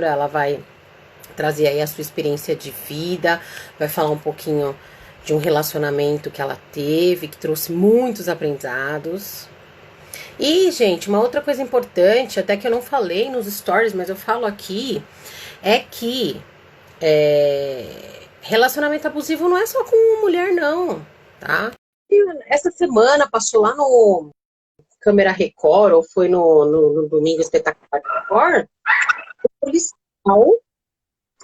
ela vai trazer aí a sua experiência de vida, vai falar um pouquinho de um relacionamento que ela teve, que trouxe muitos aprendizados. E, gente, uma outra coisa importante, até que eu não falei nos stories, mas eu falo aqui, é que relacionamento abusivo não é só com mulher, não, tá? Essa semana passou lá no Câmera Record, ou foi no Domingo Espetacular Record, um policial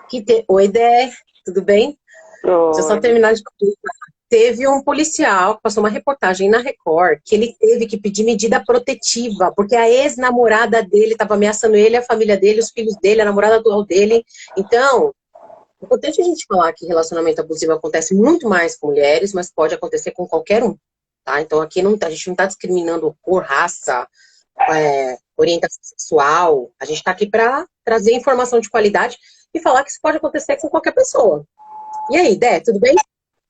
que Oi, Dé, tudo bem? Deixa eu só Oi. terminar de contar. Teve um policial que passou uma reportagem na Record que ele teve que pedir medida protetiva, porque a ex-namorada dele estava ameaçando ele, a família dele, os filhos dele, a namorada atual dele. Então, é importante a gente falar que relacionamento abusivo acontece muito mais com mulheres, mas pode acontecer com qualquer um, tá? Então, aqui não, a gente não está discriminando por raça, orientação sexual. A gente está aqui para trazer informação de qualidade e falar que isso pode acontecer com qualquer pessoa. E aí, Dé, tudo bem?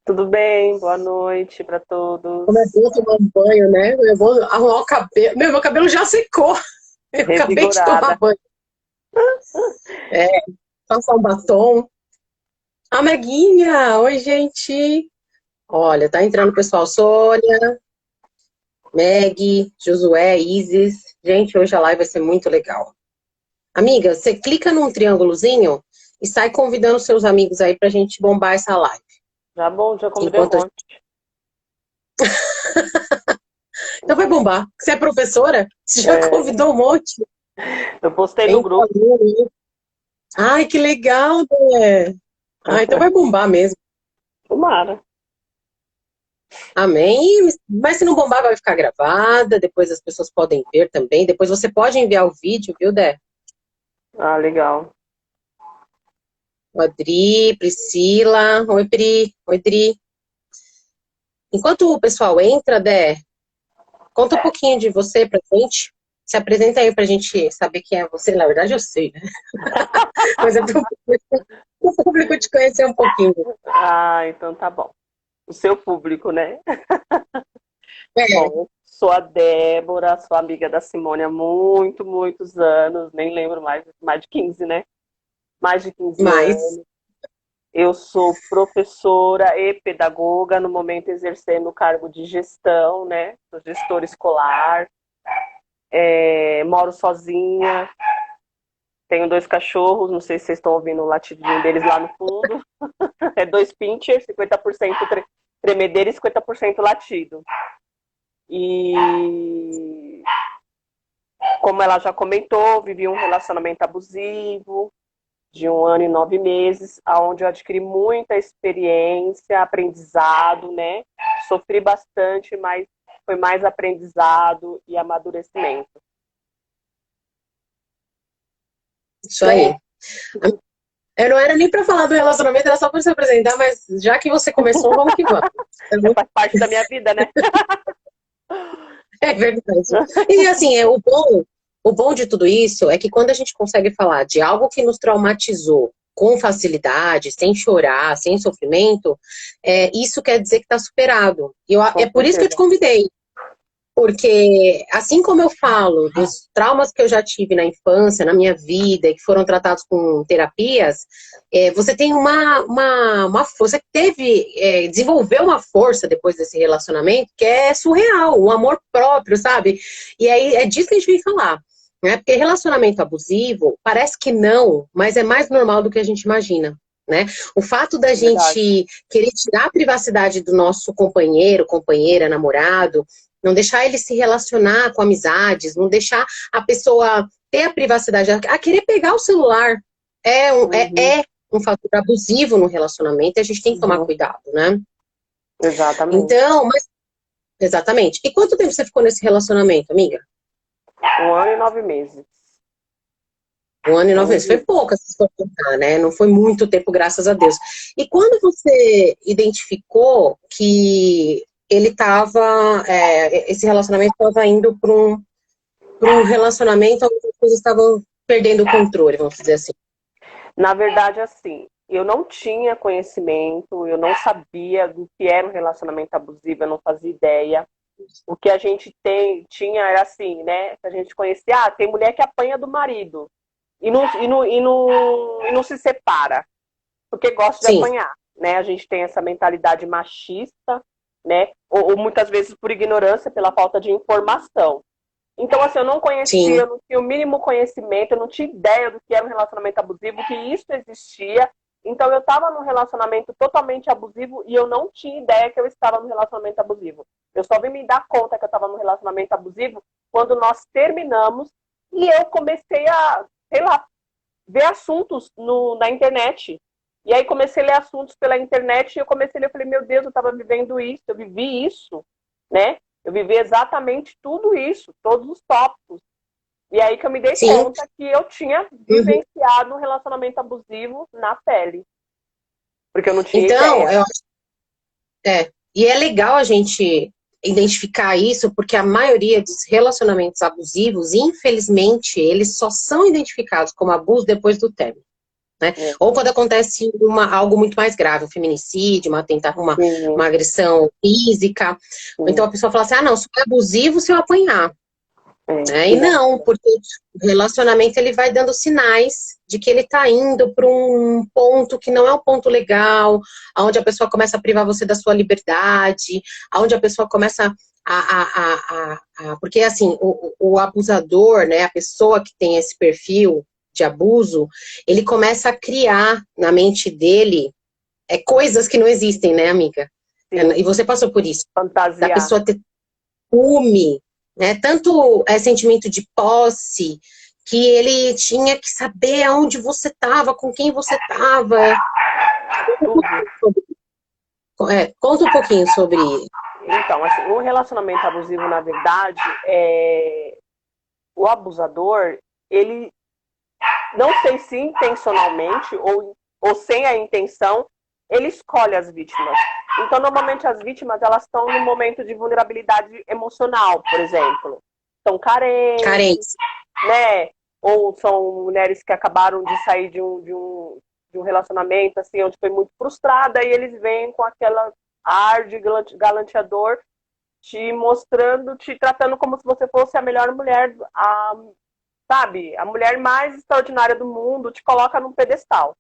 Tudo bem? Boa noite para todos. Como é bom tomar um banho, né? Eu vou arrumar o cabelo. Meu cabelo já secou. Eu acabei de tomar Revigorada. banho. É, passar um batom. Ameguinha, oi, gente. Olha, tá entrando o pessoal. Sônia, Meg, Josué, Isis. Gente, hoje a live vai ser muito legal. Amiga, você clica num triângulozinho e sai convidando seus amigos aí pra gente bombar essa live. Já bom, já convidei um Enquanto a monte. gente... Então vai bombar. Você é professora? Você já É, convidou um monte? eu postei no Tem grupo. aluno. Ai, que legal, né? Ah, então vai bombar mesmo. Tomara. Amém. Mas se não bombar, vai ficar gravada. Depois as pessoas podem ver também. Depois você pode enviar o vídeo, viu, Dé? Ah, legal. O Adri, Priscila. Oi, Pri. Oi, Dri. Enquanto o pessoal entra, Dé, conta um pouquinho de você pra gente. Se apresenta aí pra gente saber quem é você. Na verdade, eu sei, né? Mas é para o público te conhecer um pouquinho. Ah, então tá bom. O seu público, né? É, Bom, eu sou a Débora, sou amiga da Simone há muitos anos, nem lembro mais de 15, né? Mais de 15 mas anos. Eu sou professora e pedagoga, no momento exercendo o cargo de gestão, né? Sou gestora escolar. Moro sozinha, tenho dois cachorros, não sei se vocês estão ouvindo o latidinho deles lá no fundo. É dois pincher, 50% tremedeira e 50% latido. E como ela já comentou, vivi um relacionamento abusivo de 1 ano e 9 meses, onde eu adquiri muita experiência, aprendizado, né? Sofri bastante, mas foi mais aprendizado e amadurecimento. isso aí. Eu não era nem para falar do relacionamento, era só para se apresentar, mas já que você começou, vamos que vamos. É muito- Faz parte da minha vida, né? é verdade. E assim, o bom de tudo isso é que quando a gente consegue falar de algo que nos traumatizou com facilidade, sem chorar, sem sofrimento, isso quer dizer que está superado. Com É por isso que eu te certeza. convidei. Porque, assim como eu falo dos traumas que eu já tive na infância, na minha vida, e que foram tratados com terapias, você tem uma força, você teve, desenvolveu uma força depois desse relacionamento que é surreal, um amor próprio, sabe? E aí é disso que a gente vem falar. Né? Porque relacionamento abusivo, parece que não, mas é mais normal do que a gente imagina. Né? O fato da Verdade. gente querer tirar a privacidade do nosso companheiro, companheira, namorado, não deixar ele se relacionar com amizades, não deixar a pessoa ter a privacidade, a querer pegar o celular Uhum, é um fator abusivo no relacionamento e a gente tem que tomar uhum, cuidado, né? exatamente. Então, exatamente. E quanto tempo você ficou nesse relacionamento, amiga? 1 ano e 9 meses. 1 ano e 9 meses. Foi Onde pouco, se for contar, né? Não foi muito tempo, graças a Deus. E quando você identificou que ele estava, esse relacionamento estava indo para um relacionamento onde as coisas estavam perdendo o controle, vamos dizer assim. Na verdade, assim, eu não tinha conhecimento, eu não sabia do que era um relacionamento abusivo, eu não fazia ideia. O que a gente tinha era assim, né? A gente conhecia, tem mulher que apanha do marido. e não se separa, porque gosta de Sim, apanhar, né? A gente tem essa mentalidade machista, né? Ou muitas vezes por ignorância, pela falta de informação. Então, assim, eu não conhecia, sim. eu não tinha o mínimo conhecimento, eu não tinha ideia do que era um relacionamento abusivo, que isso existia. Então, eu estava num relacionamento totalmente abusivo e eu não tinha ideia que eu estava num relacionamento abusivo. Eu só vim me dar conta que eu estava num relacionamento abusivo quando nós terminamos e eu comecei a, sei lá, ver assuntos na internet. E aí comecei a ler assuntos pela internet e eu comecei a ler, eu falei, meu Deus, eu estava vivendo isso, eu vivi isso, né? Eu vivi exatamente tudo isso, todos os tópicos. E aí que eu me dei Sim. conta que eu tinha Uhum. vivenciado um relacionamento abusivo na pele, porque eu não tinha Então, ideia. eu acho e é legal a gente identificar isso, porque a maioria dos relacionamentos abusivos, infelizmente, eles só são identificados como abuso depois do término. Né? É, Ou quando acontece algo muito mais grave, um feminicídio, uma sim, agressão física. Então sim, a pessoa fala assim: ah, não, só é abusivo se eu apanhar. Né? que E não. não, porque o relacionamento ele vai dando sinais de que ele está indo para um ponto que não é um ponto legal, onde a pessoa começa a privar você da sua liberdade, onde a pessoa começa porque assim, o abusador, né, a pessoa que tem esse perfil de abuso, ele começa a criar na mente dele coisas que não existem, né, amiga? Sim, E você passou por isso, da fantasiar. pessoa ter ciúme, né? Tanto sentimento de posse, que ele tinha que saber aonde você estava, com quem você estava. Tudo. Conta um pouquinho sobre. Então, assim, o relacionamento abusivo, na verdade, o abusador, ele não sei se intencionalmente ou sem a intenção, ele escolhe as vítimas. Então, normalmente as vítimas elas estão num momento de vulnerabilidade emocional, por exemplo. Estão carentes, Carência. né? Ou são mulheres que acabaram de sair de um relacionamento assim, onde foi muito frustrada e eles vêm com aquela ar de galanteador te mostrando, te tratando como se você fosse a melhor mulher, sabe, a mulher mais extraordinária do mundo, te coloca num pedestal.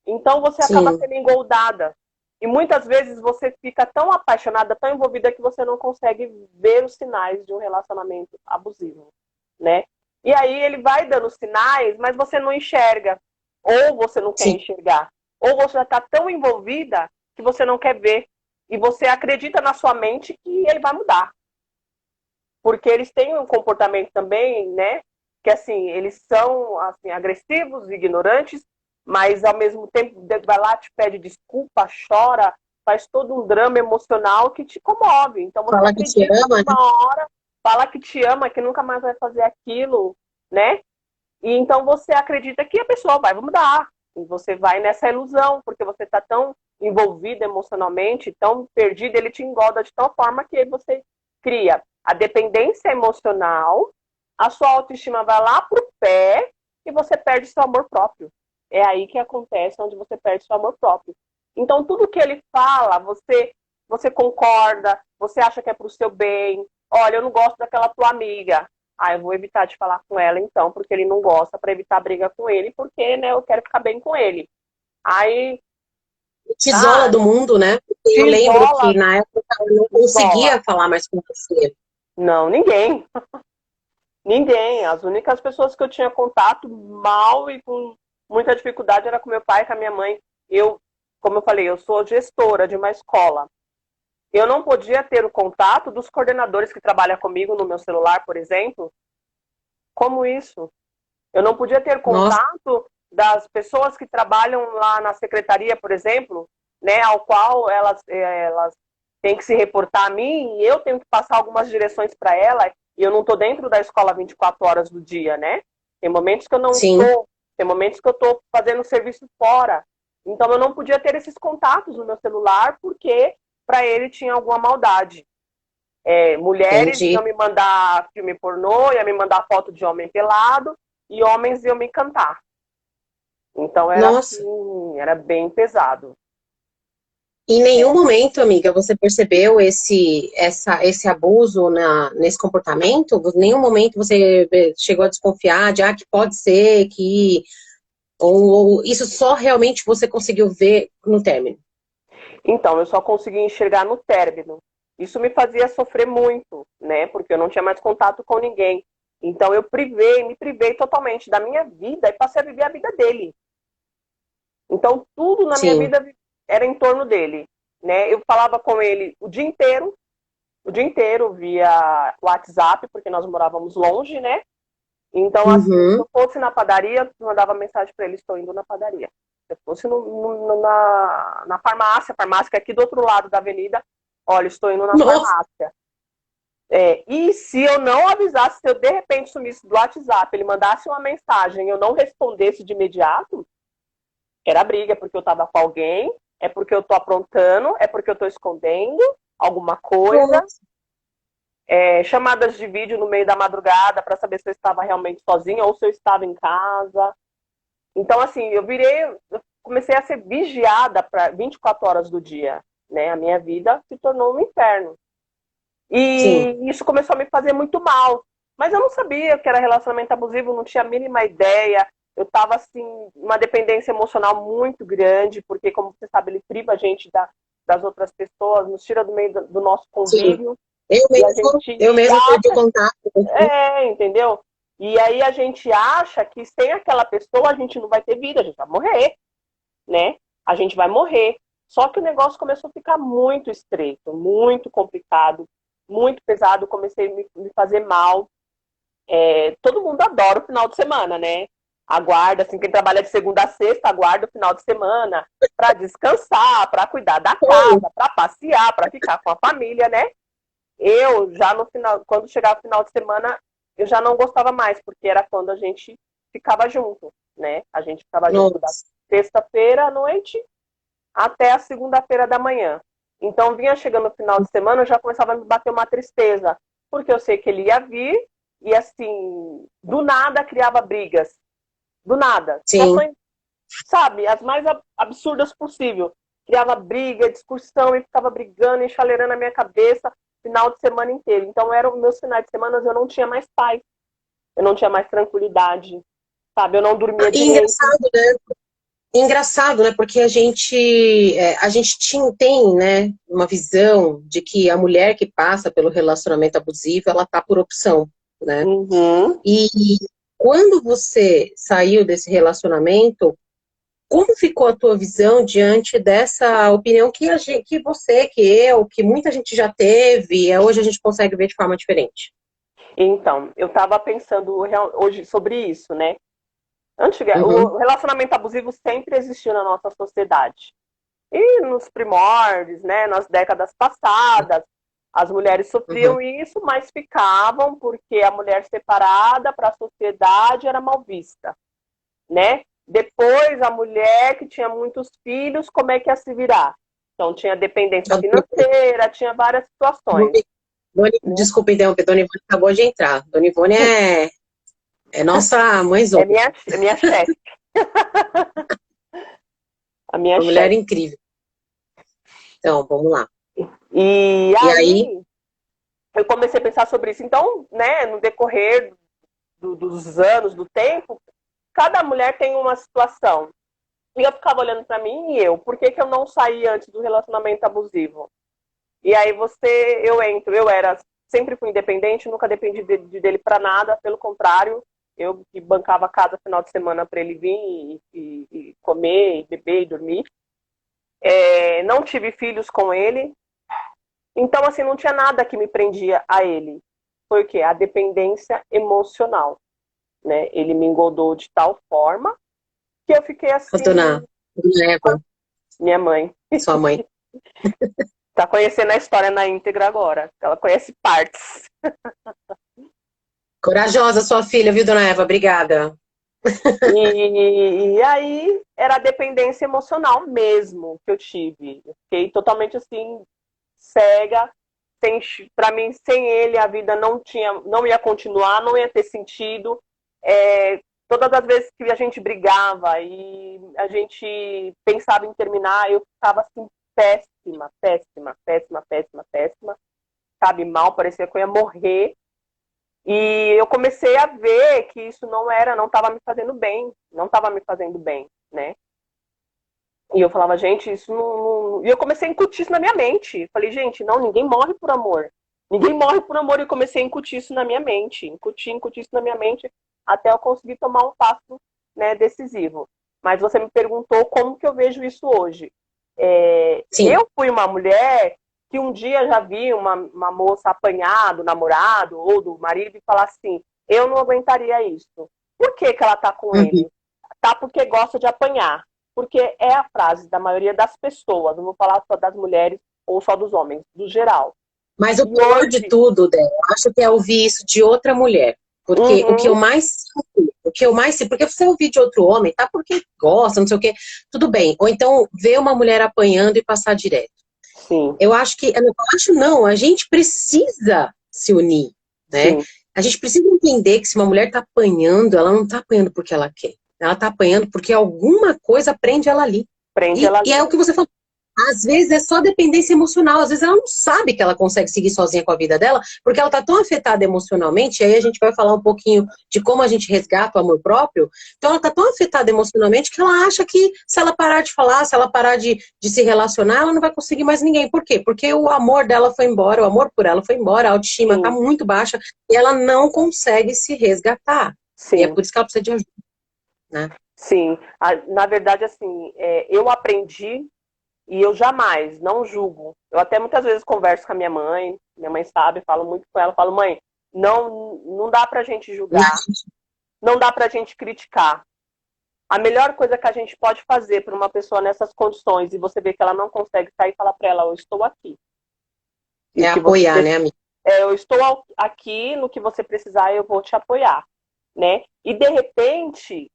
Então você acaba Sim, sendo engoldada. E muitas vezes você fica tão apaixonada, tão envolvida, que você não consegue ver os sinais de um relacionamento abusivo, né? E aí ele vai dando sinais, mas você não enxerga. Ou você não quer sim, enxergar. Ou você já está tão envolvida que você não quer ver. E você acredita na sua mente que ele vai mudar. Porque eles têm um comportamento também, né? Que assim, eles são assim, agressivos, ignorantes, mas ao mesmo tempo vai lá, te pede desculpa, chora, faz todo um drama emocional que te comove. Então você fala que te acredita que ama, né? uma hora fala que te ama, que nunca mais vai fazer aquilo, né? E então você acredita que a pessoa vai mudar. E você vai nessa ilusão, porque você está tão envolvida emocionalmente, tão perdida, ele te engorda de tal forma que você cria a dependência emocional, a sua autoestima vai lá pro pé e você perde seu amor próprio. É aí que acontece onde você perde seu amor próprio. Então tudo que ele fala, você concorda, você acha que é pro seu bem. Olha, eu não gosto daquela tua amiga. Ah, eu vou evitar de falar com ela então, porque ele não gosta, para evitar briga com ele, porque, né, eu quero ficar bem com ele. Aí, Te isola ah, do mundo, né? te Eu lembro isola, que na época eu não isola. conseguia falar mais com você. Não, ninguém. Ninguém. As únicas pessoas que eu tinha contato mal e com muita dificuldade era com meu pai e com a minha mãe. Eu, como eu falei, eu sou gestora de uma escola. Eu não podia ter o contato dos coordenadores que trabalham comigo no meu celular, por exemplo. Como isso? Eu não podia ter Nossa, contato das pessoas que trabalham lá na secretaria, por exemplo, né, ao qual elas têm que se reportar a mim e eu tenho que passar algumas direções para ela e eu não estou dentro da escola 24 horas do dia, né? Tem momentos que eu não sim, estou, tem momentos que eu estou fazendo serviço fora. Então eu não podia ter esses contatos no meu celular porque para ele tinha alguma maldade. Mulheres entendi. iam me mandar filme pornô, iam me mandar foto de homem pelado, e homens iam me cantar. Então era Nossa. assim, era bem pesado. Em nenhum momento, amiga, você percebeu esse abuso nesse comportamento? Em nenhum momento você chegou a desconfiar de que pode ser que. Ou isso só realmente você conseguiu ver no término? Então, eu só consegui enxergar no término. Isso me fazia sofrer muito, né? Porque eu não tinha mais contato com ninguém. Então, me privei totalmente da minha vida e passei a viver a vida dele. Então, tudo na minha Sim. vida era em torno dele, né? Eu falava com ele o dia inteiro via WhatsApp, porque nós morávamos longe, né? Então, assim, se Uhum. eu fosse na padaria, eu mandava mensagem para ele, estou indo na padaria. Se eu fosse na farmácia que é aqui do outro lado da avenida, olha, estou indo na Nossa, farmácia. E se eu não avisasse, se eu de repente sumisse do WhatsApp, ele mandasse uma mensagem e eu não respondesse de imediato, era briga, porque eu estava com alguém, é porque eu estou aprontando, é porque eu estou escondendo alguma coisa. nossa. Chamadas de vídeo no meio da madrugada para saber se eu estava realmente sozinha ou se eu estava em casa. Então, assim, eu comecei a ser vigiada para 24 horas do dia, né? A minha vida se tornou um inferno. Sim. E isso começou a me fazer muito mal. Mas eu não sabia que era relacionamento abusivo, não tinha a mínima ideia. Eu estava, assim, uma dependência emocional muito grande, porque, como você sabe, ele priva a gente das outras pessoas, nos tira do meio do nosso Sim. convívio. Eu E a mesmo, eu gente mesmo perdi o acha, contato. entendeu? E aí a gente acha que sem aquela pessoa a gente não vai ter vida, a gente vai morrer, né? A gente vai morrer. Só que o negócio começou a ficar muito estreito, muito complicado, muito pesado. Comecei a me fazer mal. Todo mundo adora o final de semana, né? Aguarda, assim, quem trabalha de segunda a sexta, aguarda o final de semana para descansar, para cuidar da Foi. casa, para passear, para ficar com a família, né? Eu já no final, quando chegava o final de semana, eu já não gostava mais, porque era quando a gente ficava junto, né? A gente ficava junto da Nossa. sexta-feira à noite até a segunda-feira da manhã. Então, vinha chegando o final de semana, eu já começava a me bater uma tristeza, porque eu sei que ele ia vir e, assim, do nada criava brigas. Do nada. Sim. Situações, sabe, as mais absurdas possível. Criava briga, discussão e ficava brigando, enxalerando a minha cabeça final de semana inteiro. Então, eram meus finais de semana, eu não tinha mais paz, eu não tinha mais tranquilidade, sabe? Eu não dormia E direito. engraçado, né? Porque a gente tem, né, uma visão de que a mulher que passa pelo relacionamento abusivo, ela tá por opção, né? Uhum. E quando você saiu desse relacionamento, como ficou a tua visão diante dessa opinião que você, que eu, que muita gente já teve, e hoje a gente consegue ver de forma diferente? Então, eu estava pensando hoje sobre isso, né? Uhum, O relacionamento abusivo sempre existiu na nossa sociedade. E nos primórdios, né, nas décadas passadas, as mulheres uhum. sofriam isso, mas ficavam porque a mulher separada para a sociedade era mal vista, né? Depois, a mulher que tinha muitos filhos, como é que ia se virar? Então, tinha dependência financeira, tinha várias situações. Né? Desculpa interromper, Dona Ivone acabou de entrar. Dona Ivone é nossa mãezona, É minha chefe, a minha uma mulher chefe. incrível. Então, vamos lá. E E aí, aí, eu comecei a pensar sobre isso. Então, né, no decorrer dos anos, do tempo, cada mulher tem uma situação. E eu ficava olhando para mim e por que, que eu não saí antes do relacionamento abusivo? E aí eu sempre fui independente, nunca dependi dele para nada, pelo contrário, eu que bancava a casa final de semana para ele vir e comer, e beber e dormir. Não tive filhos com ele, então assim, não tinha nada que me prendia a ele. Foi o quê? A dependência emocional, né? Ele me engodou de tal forma que eu fiquei a assim, dona Eva, minha mãe. sua mãe. Tá conhecendo a história na íntegra agora. Ela conhece partes. Corajosa sua filha, viu, Dona Eva? Obrigada. E aí era a dependência emocional mesmo que eu tive. Eu fiquei totalmente assim, cega. Para mim, sem ele, a vida não ia continuar, não ia ter sentido. Todas as vezes que a gente brigava e a gente pensava em terminar, eu ficava assim, péssima, péssima, péssima, péssima, péssima, sabe, mal, parecia que eu ia morrer. E eu comecei a ver que isso não estava me fazendo bem, não estava me fazendo bem, né? E eu falava, gente, isso não... E eu comecei a incutir isso na minha mente. Falei, gente, não, ninguém morre por amor. Ninguém morre por amor. E eu comecei a incutir isso na minha mente. Incutir isso na minha mente até eu conseguir tomar um passo, né, decisivo. Mas você me perguntou como que eu vejo isso hoje. Sim. Eu fui uma mulher que um dia já vi uma moça apanhar do namorado ou do marido e falar assim, eu não aguentaria isso. Por que ela tá com ele? Tá porque gosta de apanhar. Porque é a frase da maioria das pessoas, não vou falar só das mulheres ou só dos homens, do geral. Mas o pior de tudo, Dé, eu acho que é ouvir isso de outra mulher. Porque o que eu mais porque você ouvir de outro homem, tá porque gosta, não sei o quê, tudo bem. Ou então ver uma mulher apanhando e passar direto. Sim. Eu acho a gente precisa se unir, né? Sim. A gente precisa entender que se uma mulher tá apanhando, ela não tá apanhando porque ela quer. Ela tá apanhando porque alguma coisa prende ela ali. E é o que você falou. Às vezes é só dependência emocional. Às vezes ela não sabe que ela consegue seguir sozinha com a vida dela, porque ela tá tão afetada emocionalmente, e aí a gente vai falar um pouquinho de como a gente resgata o amor próprio. Então ela tá tão afetada emocionalmente que ela acha que se ela parar de falar, se ela parar de se relacionar, ela não vai conseguir mais ninguém. Por quê? Porque o amor dela foi embora, o amor por ela foi embora, a autoestima tá muito baixa, e ela não consegue se resgatar. Sim. E é por isso que ela precisa de ajuda, né? Sim. Na verdade, assim, eu aprendi e eu jamais, não julgo. Eu até muitas vezes converso com a minha mãe sabe, falo muito com ela, falo, mãe, não dá pra gente julgar, não dá pra gente criticar. A melhor coisa que a gente pode fazer para uma pessoa nessas condições, e você vê que ela não consegue sair, falar pra ela, eu estou aqui. E apoiar, né, amiga? Eu estou aqui, no que você precisar, eu vou te apoiar, né? E, de repente...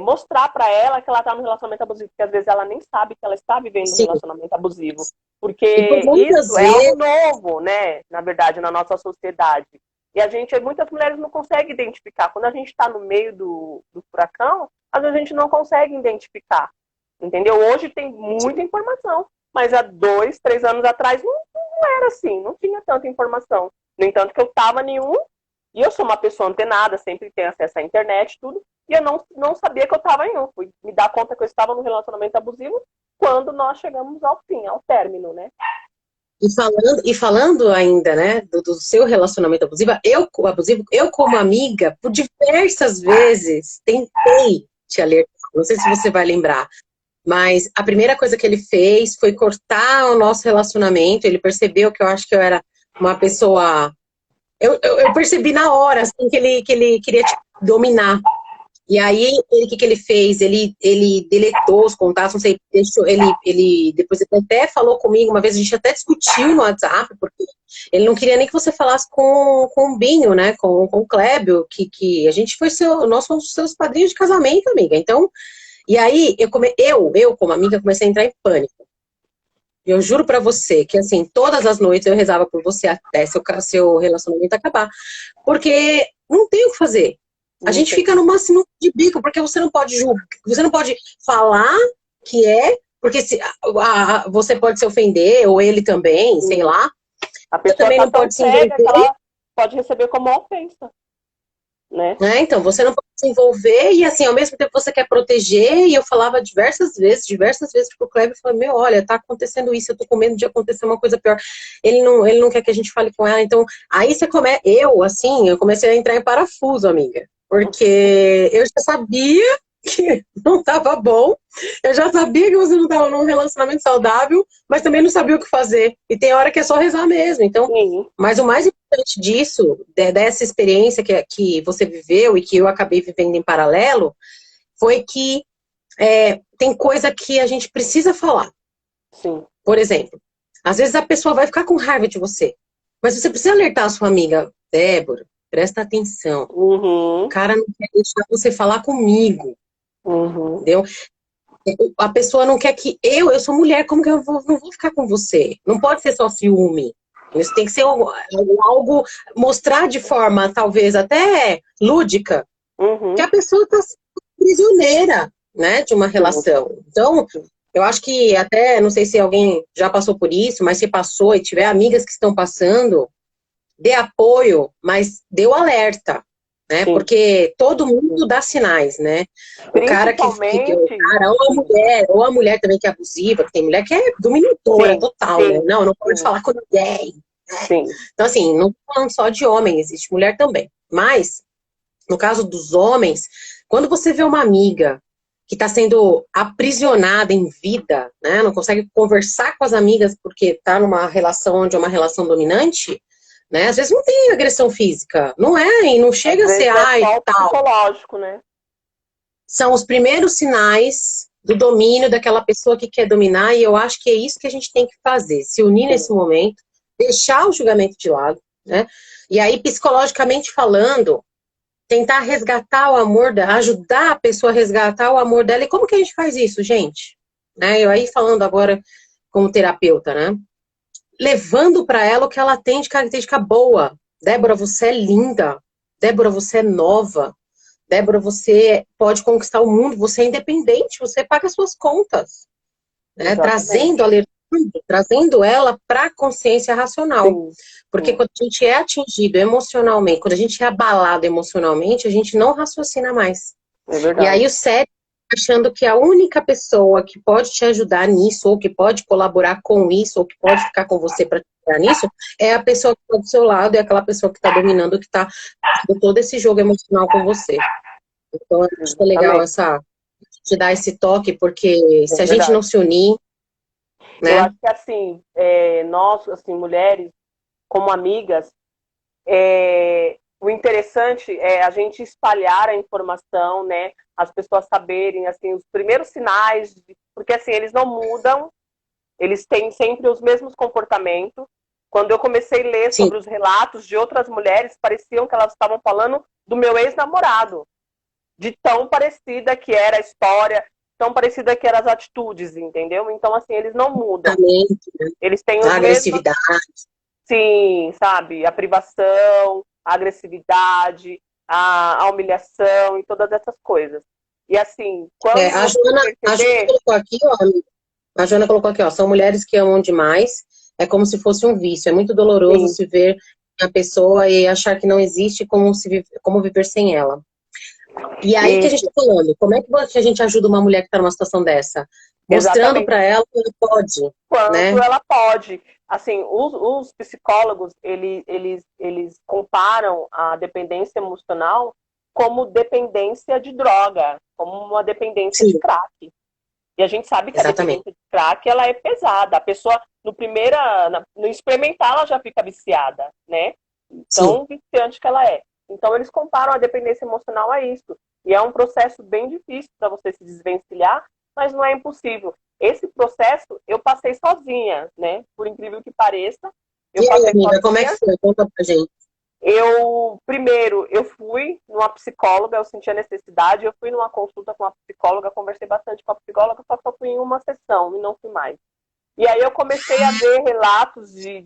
mostrar para ela que ela está no relacionamento abusivo, porque às vezes ela nem sabe que ela está vivendo um relacionamento abusivo, porque isso é algo novo, né, na verdade, na nossa sociedade. E muitas mulheres não conseguem identificar. Quando a gente está no meio do furacão, às vezes a gente não consegue identificar, entendeu? Hoje tem muita informação, mas há 2, 3 anos atrás não era assim, não tinha tanta informação. No entanto, que eu estava em um, e eu sou uma pessoa antenada, sempre tenho acesso à internet, tudo, e eu não sabia que eu estava em um. Fui me dar conta que eu estava num relacionamento abusivo quando nós chegamos ao fim, ao término, né? E falando ainda, né, do seu relacionamento abusivo, eu como amiga, por diversas vezes, tentei te alertar. Não sei se você vai lembrar, mas a primeira coisa que ele fez foi cortar o nosso relacionamento. Ele percebeu que eu acho que eu era uma pessoa... Eu percebi na hora, assim, que ele queria te dominar. E aí, o que ele fez? Ele deletou os contatos, não sei, deixou, depois ele até falou comigo, uma vez a gente até discutiu no WhatsApp, porque ele não queria nem que você falasse com o Binho, né, com o Clébio, que a gente foi nós fomos seus padrinhos de casamento, amiga. Então, e aí, eu como amiga, comecei a entrar em pânico. Eu juro pra você que, assim, todas as noites eu rezava por você até seu relacionamento acabar. Porque não tem o que fazer. A gente fica numa sinuca de bico, porque você não pode julgar, você não pode falar que porque você pode se ofender, ou ele também, sei lá. A pessoa também não pode se envolver. Que ela pode receber como ofensa, né? Então, você não pode se envolver, e assim, ao mesmo tempo você quer proteger, e eu falava diversas vezes pro Kleber, eu falei, meu, olha, tá acontecendo isso, eu tô com medo de acontecer uma coisa pior. Ele não quer que a gente fale com ela, então, aí eu comecei a entrar em parafuso, amiga. Porque eu já sabia que não estava bom, eu já sabia que você não estava num relacionamento saudável, mas também não sabia o que fazer. E tem hora que é só rezar mesmo. Então, mas o mais importante disso, dessa experiência que você viveu e que eu acabei vivendo em paralelo, foi que tem coisa que a gente precisa falar. Sim. Por exemplo, às vezes a pessoa vai ficar com raiva de você, mas você precisa alertar a sua amiga, Débora, presta atenção. O cara não quer deixar você falar comigo. Entendeu? A pessoa não quer que... Eu sou mulher, como que eu não vou ficar com você? Não pode ser só ciúme. Isso tem que ser algo mostrar de forma, talvez, até lúdica, que a pessoa está prisioneira, né, de uma relação. Então, Eu acho que até, não sei se alguém já passou por isso, mas se passou e tiver amigas que estão passando, dê apoio, mas dê o alerta, né? Sim. Porque todo mundo dá sinais, né? O cara o Principalmente, cara, ou a mulher também que é abusiva, que tem mulher que é dominadora sim, total, né? sim, Não, não pode sim, falar com ninguém. sim, Então, assim, não tô falando só de homem, existe mulher também. Mas, no caso dos homens, quando você vê uma amiga que está sendo aprisionada em vida, né? Não consegue conversar com as amigas porque está numa relação onde é uma relação dominante, né? Às vezes não tem agressão física, não é, e não às chega a ser, vezes é ai, só o tal. psicológico, né? São os primeiros sinais do domínio daquela pessoa que quer dominar, e eu acho que é isso que a gente tem que fazer, se unir Sim, nesse momento, deixar o julgamento de lado, né? E aí, psicologicamente falando, tentar resgatar o amor dela, ajudar a pessoa a resgatar o amor dela. E como que a gente faz isso, gente? Né? Eu aí falando agora como terapeuta, né? Levando para ela o que ela tem de característica boa. Débora, você é linda. Débora, você é nova. Débora, você pode conquistar o mundo. Você é independente. Você paga suas contas, né? exatamente. Trazendo ela para a consciência racional. Sim, Porque sim, quando a gente é atingido emocionalmente, quando a gente é abalado emocionalmente, a gente não raciocina mais. é E verdade. aí o cérebro achando que a única pessoa que pode te ajudar nisso, ou que pode colaborar com isso, ou que pode ficar com você para te ajudar nisso, é a pessoa que está do seu lado, é aquela pessoa que está dominando, que está fazendo todo esse jogo emocional com você. Então, eu acho que é legal Exatamente, essa, te dar esse toque, porque é se a gente não verdade. se unir, Eu né? acho que assim, nós, assim, mulheres, como amigas, o interessante é a gente espalhar a informação, né? As pessoas saberem, assim, os primeiros sinais, porque assim, eles não mudam, eles têm sempre os mesmos comportamentos. Quando eu comecei a ler Sim, sobre os relatos de outras mulheres, pareciam que elas estavam falando do meu ex-namorado, de tão parecida que era a história, tão parecida que eram as atitudes, entendeu? Então, assim, eles não mudam. também, Eles têm a os mesmos, agressividade. sim, sabe? A privação, a agressividade, a humilhação e todas essas coisas. E assim, É, quando eu fui A Joana perceber, colocou aqui, ó, a Joana colocou aqui, ó, são mulheres que amam demais, é como se fosse um vício, é muito doloroso sim, se ver a pessoa e achar que não existe como viver sem ela. E aí que a gente isso, tá falando, como é que a gente ajuda uma mulher que está numa situação dessa? Mostrando exatamente para ela que ela pode, quanto né? ela pode. Assim, os psicólogos, eles comparam a dependência emocional como dependência de droga, como uma dependência de Sim, crack. E a gente sabe que a exatamente. dependência de crack, ela é pesada. A pessoa, no experimentar, ela já fica viciada, né? Sim, Tão viciante que ela é. Então, eles comparam a dependência emocional a isso. E é um processo bem difícil para você se desvencilhar, mas não é impossível. Esse processo eu passei sozinha, né? Por incrível que pareça, eu e aí, passei amiga, como é que sozinha. foi? Conta pra gente. Primeiro, eu fui numa psicóloga, eu senti a necessidade, eu fui numa consulta com uma psicóloga, conversei bastante com a psicóloga, só que eu fui em uma sessão e não fui mais. E aí eu comecei a ver relatos de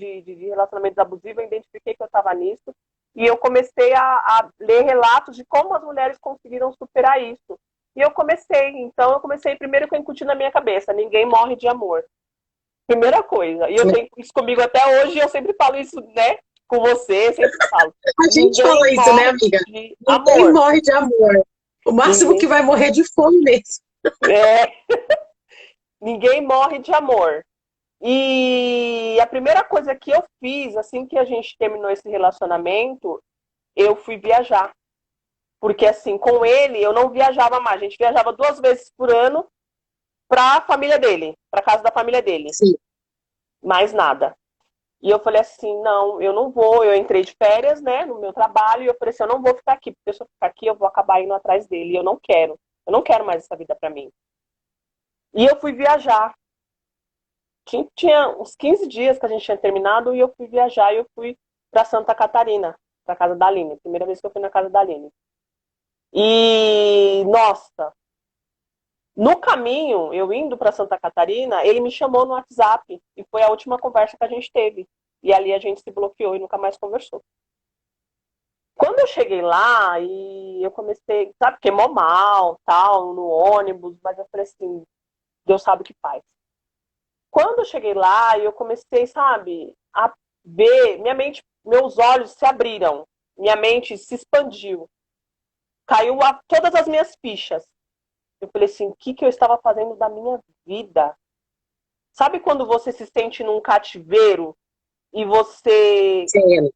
relacionamentos abusivos, eu identifiquei que eu estava nisso, e eu comecei a ler relatos de como as mulheres conseguiram superar isso. E então eu comecei primeiro com incutir na minha cabeça, ninguém morre de amor. Primeira coisa. E eu tenho isso comigo até hoje, e eu sempre falo isso, né, com você, sempre falo. A gente Ninguém fala isso, né, morre amiga? de Ninguém amor. morre de amor. O máximo que Ninguém, vai morrer é de fome mesmo. é, ninguém morre de amor. E a primeira coisa que eu fiz, assim que a gente terminou esse relacionamento, eu fui viajar. Porque, assim, com ele, eu não viajava mais. A gente viajava 2 vezes por ano para a família dele, para casa da família dele. Sim, Mais nada. E eu falei assim, não, eu não vou. Eu entrei de férias, né, no meu trabalho, e eu falei assim, eu não vou ficar aqui, porque se eu ficar aqui, eu vou acabar indo atrás dele. E eu não quero. Eu não quero mais essa vida para mim. E eu fui viajar. Tinha uns 15 dias que a gente tinha terminado e eu fui viajar e eu fui para Santa Catarina, para casa da Aline. Primeira vez que eu fui na casa da Aline. E, nossa, no caminho, eu indo para Santa Catarina, ele me chamou no WhatsApp e foi a última conversa que a gente teve. E ali a gente se bloqueou e nunca mais conversou. Quando eu cheguei lá e eu comecei, sabe, queimou mal, tal, no ônibus, mas eu falei assim, Deus sabe o que faz. Quando eu cheguei lá, eu comecei, sabe, a ver, minha mente, meus olhos se abriram, minha mente se expandiu, caiu todas as minhas fichas. Eu falei assim, o que eu estava fazendo da minha vida? Sabe quando você se sente num cativeiro e você, Sim.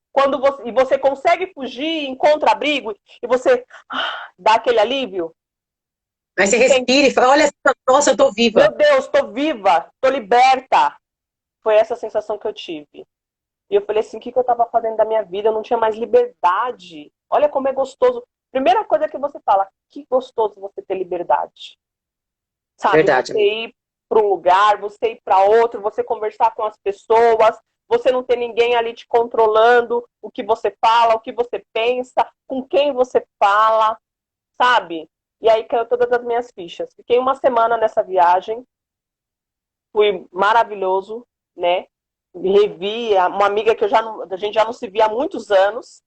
e você consegue fugir, encontra abrigo e você dá aquele alívio? Aí E você sente, respira e fala, olha, nossa, eu tô meu viva. Deus, estou viva, estou liberta. Foi essa sensação que eu tive. E eu falei assim, o que eu estava fazendo da minha vida? Eu não tinha mais liberdade. Olha como é gostoso. Primeira coisa que você fala, que gostoso você ter liberdade. Sabe, Verdade, você amiga. ir para um lugar, você ir para outro, você conversar com as pessoas, você não ter ninguém ali te controlando o que você fala, o que você pensa, com quem você fala, sabe? E aí caiu todas as minhas fichas. Fiquei uma semana nessa viagem, fui maravilhoso, né? Revi uma amiga que a gente já não se via há muitos anos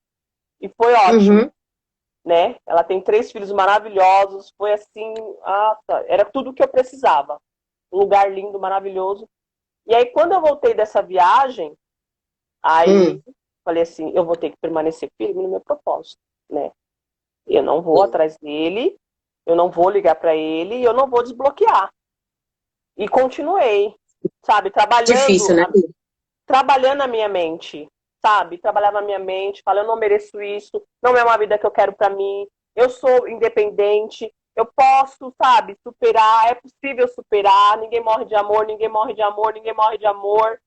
e foi ótimo, Uhum. né? Ela tem 3 filhos maravilhosos, foi assim, era tudo o que eu precisava. Um lugar lindo, maravilhoso. E aí quando eu voltei dessa viagem, aí Hum. falei assim, eu vou ter que permanecer firme no meu propósito, né? Eu não vou Sim. atrás dele, eu não vou ligar para ele, eu não vou desbloquear. E continuei, sabe, Difícil, né? trabalhando a minha mente, sabe? Trabalhava a minha mente, falando, eu não mereço isso, não é uma vida que eu quero para mim, eu sou independente, eu posso, sabe, superar, é possível superar, ninguém morre de amor, ninguém morre de amor, ninguém morre de amor.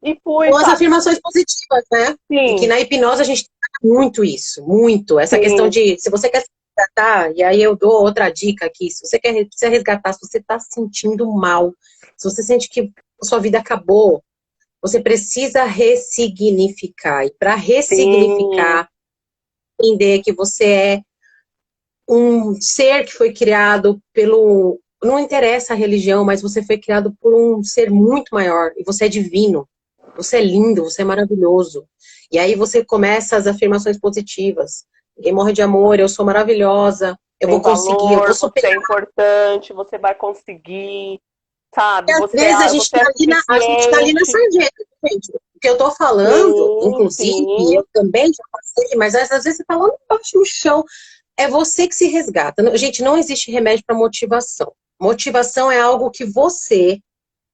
E fui, Com as sabe? afirmações positivas, né? E que Sim, na hipnose a gente trabalha muito isso, muito. Essa questão sim, de, se você quer se resgatar, e aí eu dou outra dica aqui, se você quer se resgatar, se você está se sentindo mal, se você sente que a sua vida acabou, você precisa ressignificar. E para sim, ressignificar, entender que você é um ser que foi criado pelo. Não interessa a religião, mas você foi criado por um ser muito maior. E você é divino. Você é lindo, você é maravilhoso. E aí você começa as afirmações positivas. Ninguém morre de amor, eu sou maravilhosa, eu tem vou conseguir, eu vou valor, você é superar. importante, você vai conseguir, E sabe? às vezes Você é a gente tá ali na suficiente. sarjeta, gente. O que eu tô falando, Sim, inclusive, sim, eu também já passei, mas às vezes você tá lá embaixo no chão. É você que se resgata. Gente, não existe remédio para motivação. Motivação é algo que você,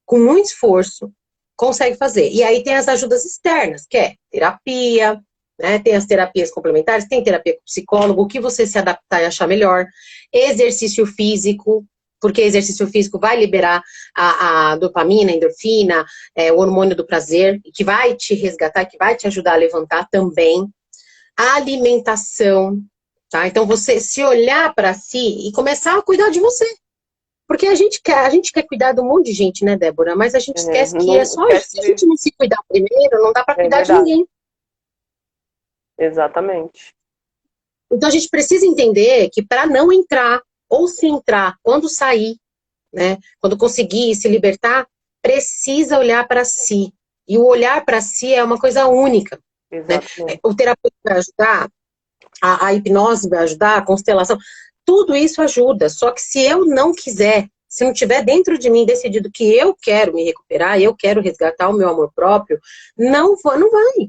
com muito esforço, consegue fazer. E aí tem as ajudas externas, que é terapia, né? Tem as terapias complementares, tem terapia com psicólogo, o que você se adaptar e achar melhor. Exercício físico, porque exercício físico vai liberar a dopamina, a endorfina, o hormônio do prazer, que vai te resgatar, que vai te ajudar a levantar também. A alimentação, tá? Então você se olhar para si e começar a cuidar de você. Porque a gente quer cuidar de um monte de gente, né, Débora? Mas a gente esquece que é não só a gente. esquece Se a gente não se cuidar primeiro, não dá para é cuidar de verdade, ninguém. exatamente. Então a gente precisa entender que para não entrar, ou se entrar, quando sair, né, quando conseguir se libertar, precisa olhar para si. E o olhar para si é uma coisa única, né? Exatamente. O terapeuta vai ajudar, a hipnose vai ajudar, a constelação, tudo isso ajuda. Só que se eu não quiser, se não tiver dentro de mim decidido que eu quero me recuperar, eu quero resgatar o meu amor próprio, não vai,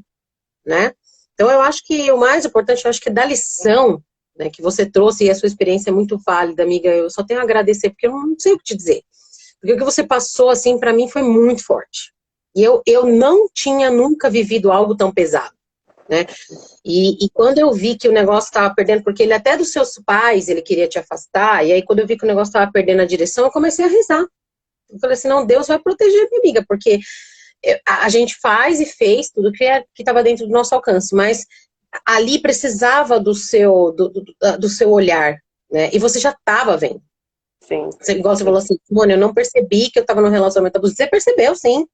né? Então eu acho que o mais importante, eu acho que é da lição, né, que você trouxe, e a sua experiência é muito válida, amiga, eu só tenho a agradecer, porque eu não sei o que te dizer. Porque o que você passou, assim, para mim foi muito forte. E eu não tinha nunca vivido algo tão pesado, né? E quando eu vi que o negócio estava perdendo, porque ele até dos seus pais, ele queria te afastar, e aí quando eu vi que o negócio estava perdendo a direção, eu comecei a rezar. Eu falei assim, não, Deus vai proteger minha amiga, porque a gente faz e fez tudo que estava dentro do nosso alcance, mas ali precisava do seu olhar, né? E você já estava vendo. Sim, Você, igual você sim. falou assim, Simone, eu não percebi que eu estava num relacionamento abusivo. Você percebeu, sim.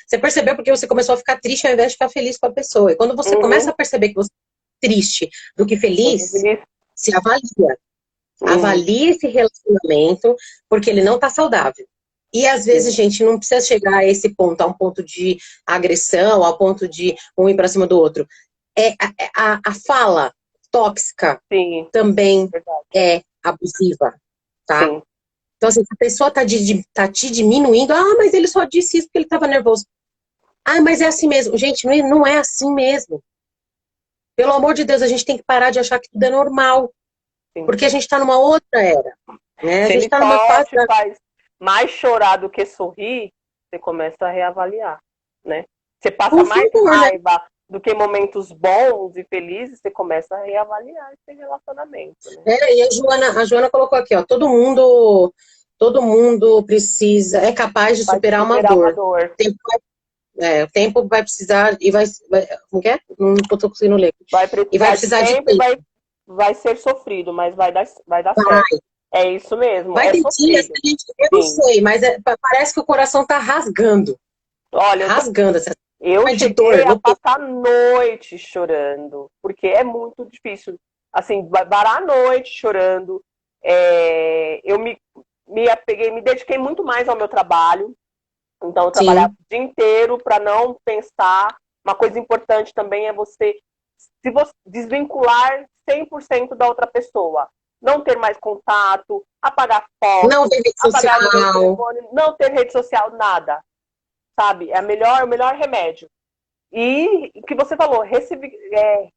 Você percebeu porque você começou a ficar triste ao invés de ficar feliz com a pessoa. E quando você começa Uhum. a perceber que você é triste do que feliz, se avalia. Uhum. Avalie esse relacionamento, porque ele não está saudável. E às vezes, Sim, gente, não precisa chegar a esse ponto, a um ponto de agressão, ao ponto de um ir para cima do outro. A fala tóxica sim, também verdade. é abusiva, tá? Sim, Então, assim, se a pessoa tá te diminuindo, mas ele só disse isso porque ele estava nervoso. Mas é assim mesmo. Gente, não é assim mesmo. Pelo amor de Deus, a gente tem que parar de achar que tudo é normal. Sim. Porque a gente está numa outra era. Né? A Se gente ele está numa só fase. te faz mais chorar do que sorrir, você começa a reavaliar, né? Você passa Por mais favor, né? raiva do que momentos bons e felizes, você começa a reavaliar esse relacionamento, né? E a Joana colocou aqui, ó, todo mundo precisa, é capaz de Vai superar uma superar uma dor. dor. O tempo vai precisar e como que é? Não tô conseguindo ler. Vai E vai precisar de precisar de tempo e tempo. vai ser sofrido, mas vai dar Vai. certo. É isso mesmo, Vai é ter dias sofrido. que a gente, eu não Sim. sei, mas parece que o coração tá rasgando. Olha, Rasgando, assim, eu de cheguei dor. a passar noite chorando, porque é muito difícil. Assim, varar a noite chorando. Eu me apeguei, me dediquei muito mais ao meu trabalho. Então, eu trabalhava Sim, o dia inteiro para não pensar. Uma coisa importante também é se você desvincular 100% da outra pessoa. Não ter mais contato, apagar não foto, tem rede apagar número de social. telefone, não ter rede social, nada. Sabe? É o melhor remédio. E o que você falou,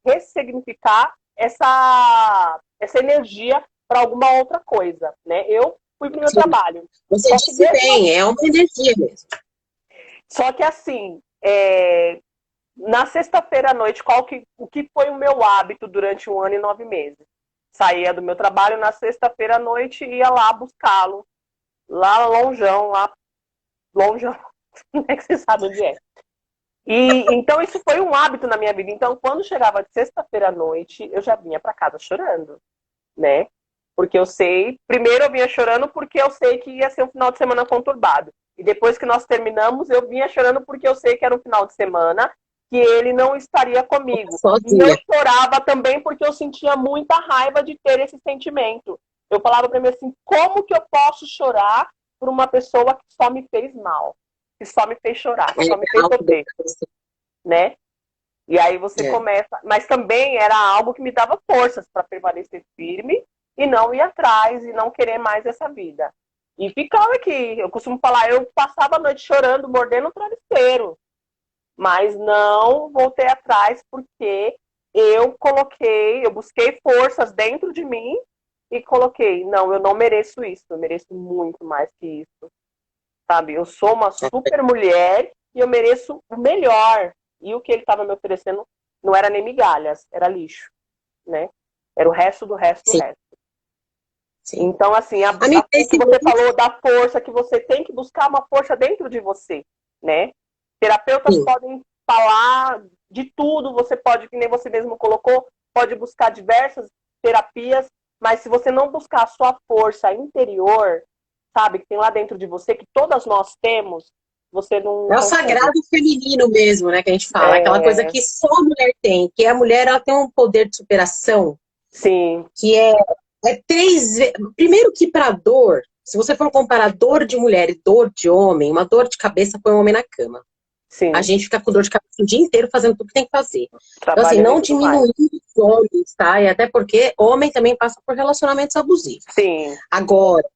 ressignificar essa energia para alguma outra coisa, né? Eu fui pro meu Sim, trabalho. você Só que disse bem, é uma energia mesmo. só que assim, na sexta-feira à noite, o que foi o meu hábito durante 1 ano e 9 meses? Saía do meu trabalho na sexta-feira à noite e ia lá buscá-lo. Lá longeão, como é que você sabe onde é? E então isso foi um hábito na minha vida. Então, quando chegava de sexta-feira à noite, eu já vinha para casa chorando, né? Porque eu sei, primeiro eu vinha chorando porque eu sei que ia ser um final de semana conturbado. E depois que nós terminamos, eu vinha chorando porque eu sei que era um final de semana que ele não estaria comigo. E eu Sozinha. chorava também porque eu sentia muita raiva de ter esse sentimento. Eu falava para mim assim, como que eu posso chorar por uma pessoa que só me fez mal? Que só me fez chorar, que só me fez sofrer, né? E aí você É. começa. Mas também era algo que me dava forças para permanecer firme e não ir atrás e não querer mais essa vida. E ficava aqui. Eu costumo falar, eu passava a noite chorando, mordendo o travesseiro. Mas não voltei atrás porque eu busquei forças dentro de mim e coloquei, não, eu não mereço isso, eu mereço muito mais que isso. Sabe? Eu sou uma super mulher e eu mereço o melhor. E o que ele estava me oferecendo não era nem migalhas, era lixo, né? Era o resto do resto do Sim, resto. sim. Então, assim, Amiga, o que você falou da força, que você tem que buscar uma força dentro de você, né? Terapeutas sim. podem falar de tudo, você pode, que nem você mesmo colocou, pode buscar diversas terapias, mas se você não buscar a sua força interior, sabe, que tem lá dentro de você, que todas nós temos, você não É o consegue. sagrado feminino mesmo, né, que a gente fala. Aquela coisa É, que só a mulher tem. Que a mulher, ela tem um poder de superação sim, que é 3 vezes... Primeiro que para dor, se você for comparar dor de mulher e dor de homem, uma dor de cabeça põe o homem na cama. A sim, gente fica com dor de cabeça o dia inteiro fazendo tudo que tem que fazer. Então, assim, trabalhando e não tudo mais. diminuindo os homens, tá? E até porque homem também passa por relacionamentos abusivos. Sim, Agora,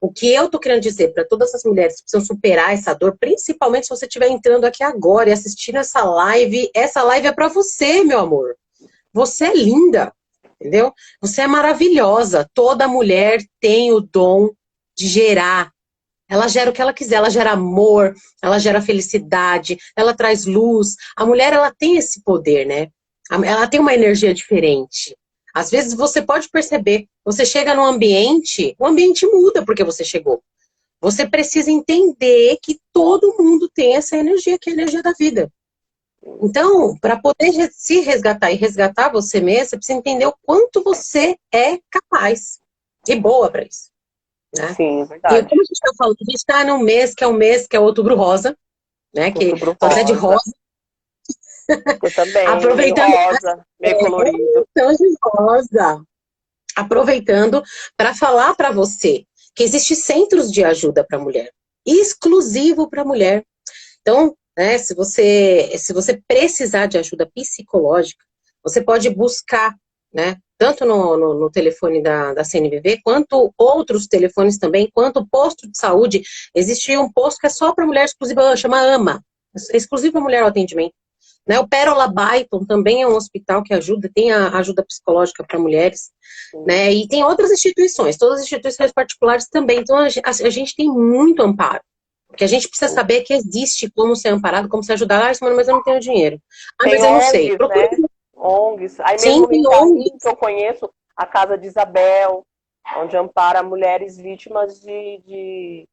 o que eu tô querendo dizer para todas as mulheres que precisam superar essa dor, principalmente se você estiver entrando aqui agora e assistindo essa live é para você, meu amor. Você é linda, entendeu? Você é maravilhosa. Toda mulher tem o dom de gerar. Ela gera o que ela quiser, ela gera amor, ela gera felicidade, ela traz luz. A mulher, ela tem esse poder, né? Ela tem uma energia diferente. Às vezes você pode perceber, você chega num ambiente, o ambiente muda porque você chegou. Você precisa entender que todo mundo tem essa energia, que é a energia da vida. Então, para poder se resgatar e resgatar você mesmo, você precisa entender o quanto você é capaz e boa para isso, né? sim, E verdade. como a gente está falando, a gente está num mês que é um mês que é Outubro Rosa, né? Que Outubro tô até de rosa. rosa, Eu também, meio aproveitando rosa, meio colorido. tão de rosa, aproveitando para falar para você que existe centros de ajuda para mulher, exclusivo para mulher. Então, né, se você precisar de ajuda psicológica, você pode buscar né? Tanto no telefone da CNBV, quanto outros telefones também, quanto posto de saúde. Existe um posto que é só para mulher exclusiva, chama AMA, exclusiva para mulher ao atendimento. Né? O Pérola Byton também é um hospital que ajuda, tem a ajuda psicológica para mulheres, né? E tem outras instituições, todas as instituições particulares também. Então a gente tem muito amparo. Porque a gente precisa saber que existe como ser amparado, como ser ajudado. Ah, mas eu não tenho dinheiro. Ah, Tem mas eu não sei. ONGs, Procura. né? ONGs. Aí Sim, mesmo no tem Itaim, ONGs. que eu conheço, a Casa de Isabel, onde ampara mulheres vítimas de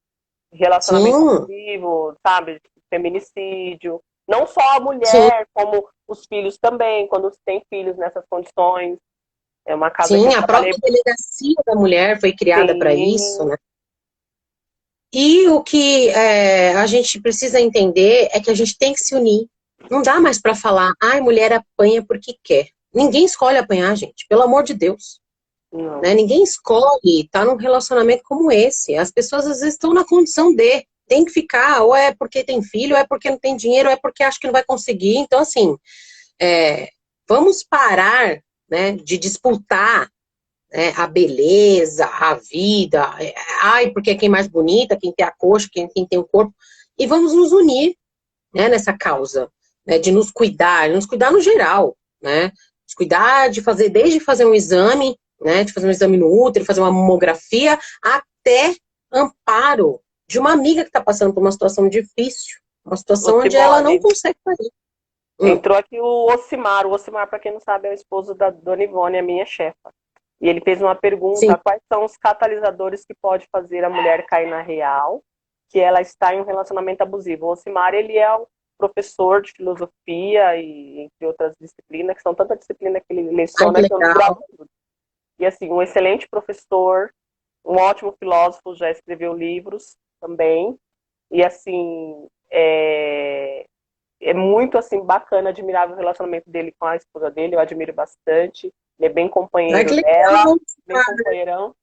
relacionamento Sim, abusivo, sabe? Feminicídio. Não só a sim, mulher, como os filhos também, quando se tem filhos nessas condições. É uma casa que eu sim. A trabalhei. própria delegacia da mulher foi criada para isso, Sim, né? E o que a gente precisa entender é que a gente tem que se unir. Não dá mais para falar, ai, mulher apanha porque quer. Ninguém escolhe apanhar, gente, pelo amor de Deus. não. Né? Ninguém escolhe estar num relacionamento como esse. As pessoas às vezes estão na condição de, tem que ficar, ou é porque tem filho, ou é porque não tem dinheiro, ou é porque acha que não vai conseguir. Então, assim, vamos parar, né, de disputar, né, a beleza, a vida, ai, porque é quem é mais bonita, quem tem a coxa, quem tem o corpo, e vamos nos unir, né, nessa causa, né, de nos cuidar no geral, né, nos cuidar de fazer, desde fazer um exame, né, de fazer um exame no útero, fazer uma mamografia, até amparo de uma amiga que está passando por uma situação difícil, uma Ô, situação onde ela não Simone, consegue fazer. entrou aqui o Ocimar. O Ocimar, para quem não sabe, é o esposo da Dona Ivone, a minha chefa. E ele fez uma Sim, pergunta: quais são os catalisadores que pode fazer a mulher cair na real, que ela está em um relacionamento abusivo? O Ocimar, ele é um professor de filosofia e entre outras disciplinas, que são tanta disciplina que ele ai que leciona que eu não legal. gravo tudo. E assim, um excelente professor, um ótimo filósofo, já escreveu livros também. E assim, é muito assim bacana, admirável o relacionamento dele com a esposa dele, eu admiro bastante. Ele é bem Ai que companheiro dela, legal. bem companheirão.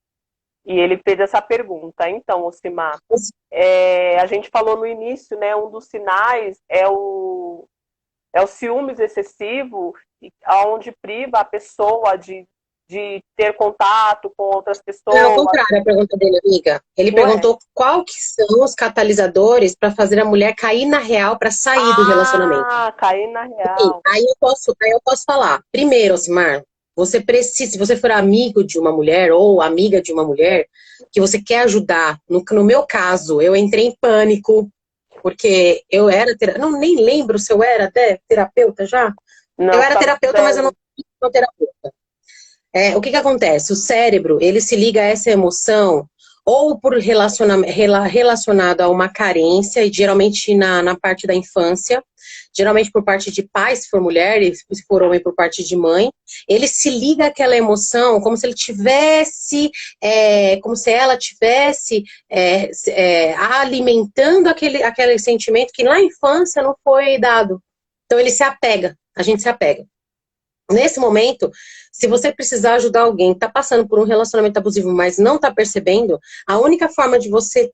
E ele fez essa pergunta. Então, Osimar, Esse a gente falou no início, né? Um dos sinais é o ciúmes excessivo, onde priva a pessoa de ter contato com outras É ao pessoas, contrário a pergunta dele, amiga. Ele não é? perguntou qual que são os catalisadores para fazer a mulher cair na real para sair do relacionamento. Ah, cair na Sim, real. aí eu posso falar. Primeiro, Osimar, você precisa, se você for amigo de uma mulher ou amiga de uma mulher que você quer ajudar, no meu caso, eu entrei em pânico, porque eu era, não nem lembro se eu era terapeuta já. Eu Não, era tá terapeuta, mas eu não dando. sou terapeuta. O que que acontece? O cérebro, ele se liga a essa emoção ou por relacionado a uma carência, e geralmente na parte da infância, geralmente por parte de pai, se for mulher, e se for homem, por parte de mãe, ele se liga àquela emoção como se ele tivesse, como se ela tivesse alimentando aquele sentimento que na infância não foi dado. Então ele se apega, a gente se apega. Nesse momento, se você precisar ajudar alguém que está passando por um relacionamento abusivo, mas não está percebendo, a única forma de você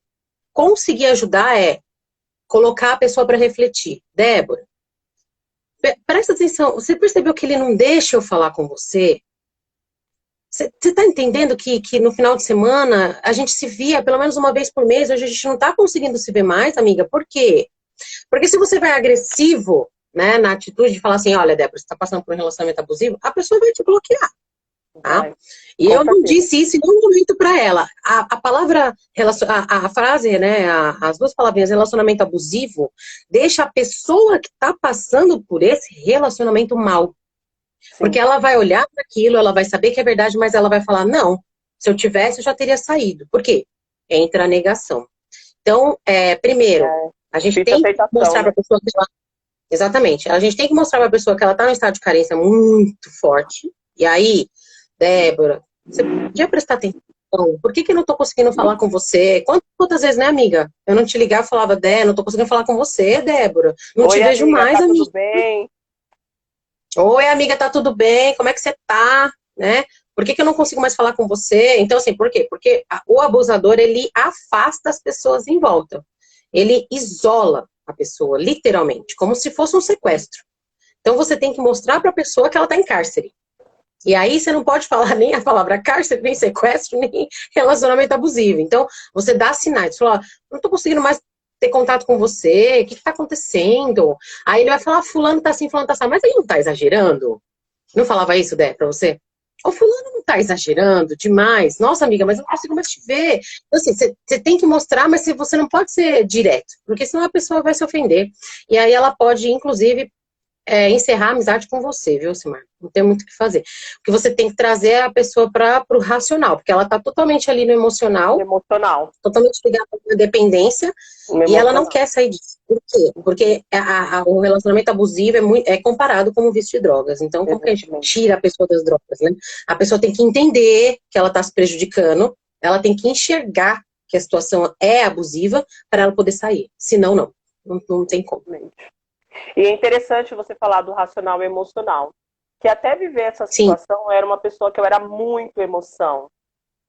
conseguir ajudar é colocar a pessoa para refletir. Débora, presta atenção, você percebeu que ele não deixa eu falar com você? Você está entendendo que no final de semana a gente se via pelo menos uma vez por mês, hoje a gente não está conseguindo se ver mais, amiga? Por quê? Porque se você vai agressivo, né, na atitude de falar assim, olha, Débora, você está passando por um relacionamento abusivo, a pessoa vai te bloquear. Tá? Vai, E com eu não certeza. disse isso em nenhum momento para ela. A palavra, a frase, né, as duas palavrinhas, relacionamento abusivo, deixa a pessoa que está passando por esse relacionamento mal. Porque Sim. ela vai olhar para aquilo, ela vai saber que é verdade, mas ela vai falar, não, se eu tivesse, eu já teria saído. Por quê? Entra a negação. Então, primeiro, É a gente difícil tem que aceitação, mostrar para né? a pessoa que ela... Exatamente. A gente tem que mostrar para a pessoa que ela está num estado de carência muito forte. E aí, Débora, você podia prestar atenção? Por que que eu não tô conseguindo falar com você? Quantas vezes, né, amiga? Eu não te ligava e falava, Dé, não tô conseguindo falar com você, Débora. Não te Oi, vejo amiga, mais, tá tudo amiga. bem? Oi, amiga, tá tudo bem? Como é que você tá? Né? Por que que eu não consigo mais falar com você? Então, assim, por quê? Porque o abusador, ele afasta as pessoas em volta. Ele isola a pessoa, literalmente, como se fosse um sequestro. Então, você tem que mostrar para a pessoa que ela tá em cárcere. E aí você não pode falar nem a palavra cárcere, nem sequestro, nem relacionamento abusivo. Então, você dá sinais. Você fala, ó, não estou conseguindo mais ter contato com você, o que está acontecendo? Aí ele vai falar, fulano tá assim, fulano tá assim. Mas ele não tá exagerando? Não falava isso, Dé, pra você? O fulano não tá exagerando demais. Nossa, amiga, mas eu não consigo mais te ver. Então, assim, você tem que mostrar, mas você não pode ser direto, porque senão a pessoa vai se ofender. E aí ela pode, inclusive, encerrar a amizade com você, viu, Simar? Não tem muito o que fazer. Porque você tem que trazer a pessoa para o racional, porque ela tá totalmente ali no emocional, Emocional. totalmente ligada à dependência, No e ela não emocional. quer sair disso. Por quê? Porque o relacionamento abusivo é comparado como vício de drogas. Então, como que a gente Exatamente. tira a pessoa das drogas, né? A pessoa tem que entender que ela está se prejudicando, ela tem que enxergar que a situação é abusiva para ela poder sair. Senão, não. Não tem como. E é interessante você falar do racional e emocional. Que até viver essa Sim, situação, eu era uma pessoa que eu era muito emoção.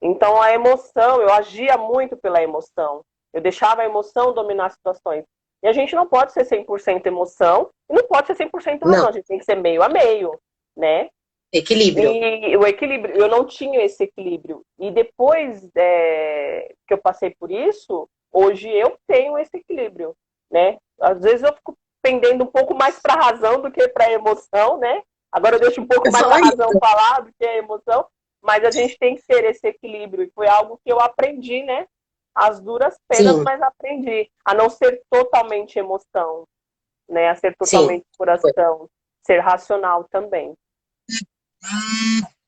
Então, a emoção, eu agia muito pela emoção. Eu deixava a emoção dominar as situações. E a gente não pode ser 100% emoção e não pode ser 100% razão. não. A gente tem que ser meio a meio, né? Equilíbrio. E o equilíbrio, eu não tinha esse equilíbrio. E depois que eu passei por isso, hoje eu tenho esse equilíbrio, né? Às vezes eu fico pendendo um pouco mais para a razão do que para a emoção, né? Agora eu deixo um pouco Eu mais falo a razão isso. falar do que a emoção, mas a gente tem que ter esse equilíbrio. E foi algo que eu aprendi, né? As duras penas, Sim, mas aprendi a não ser totalmente emoção, né? A ser sim. totalmente coração, ser racional também.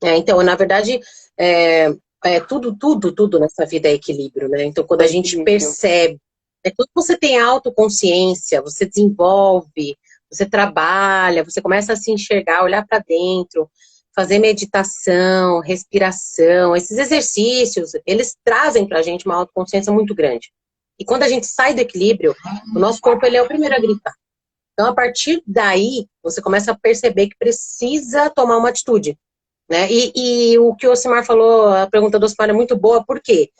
Então, na verdade, tudo nessa vida é equilíbrio, né? Então, quando O a gente equilíbrio. percebe, quando você tem autoconsciência, você desenvolve, você trabalha, você começa a se enxergar, olhar para dentro, fazer meditação, respiração, esses exercícios, eles trazem para a gente uma autoconsciência muito grande. E quando a gente sai do equilíbrio, o nosso corpo ele é o primeiro a gritar. Então, a partir daí, você começa a perceber que precisa tomar uma atitude, né? E o que o Osimar falou, a pergunta do Osimar é muito boa, por quê?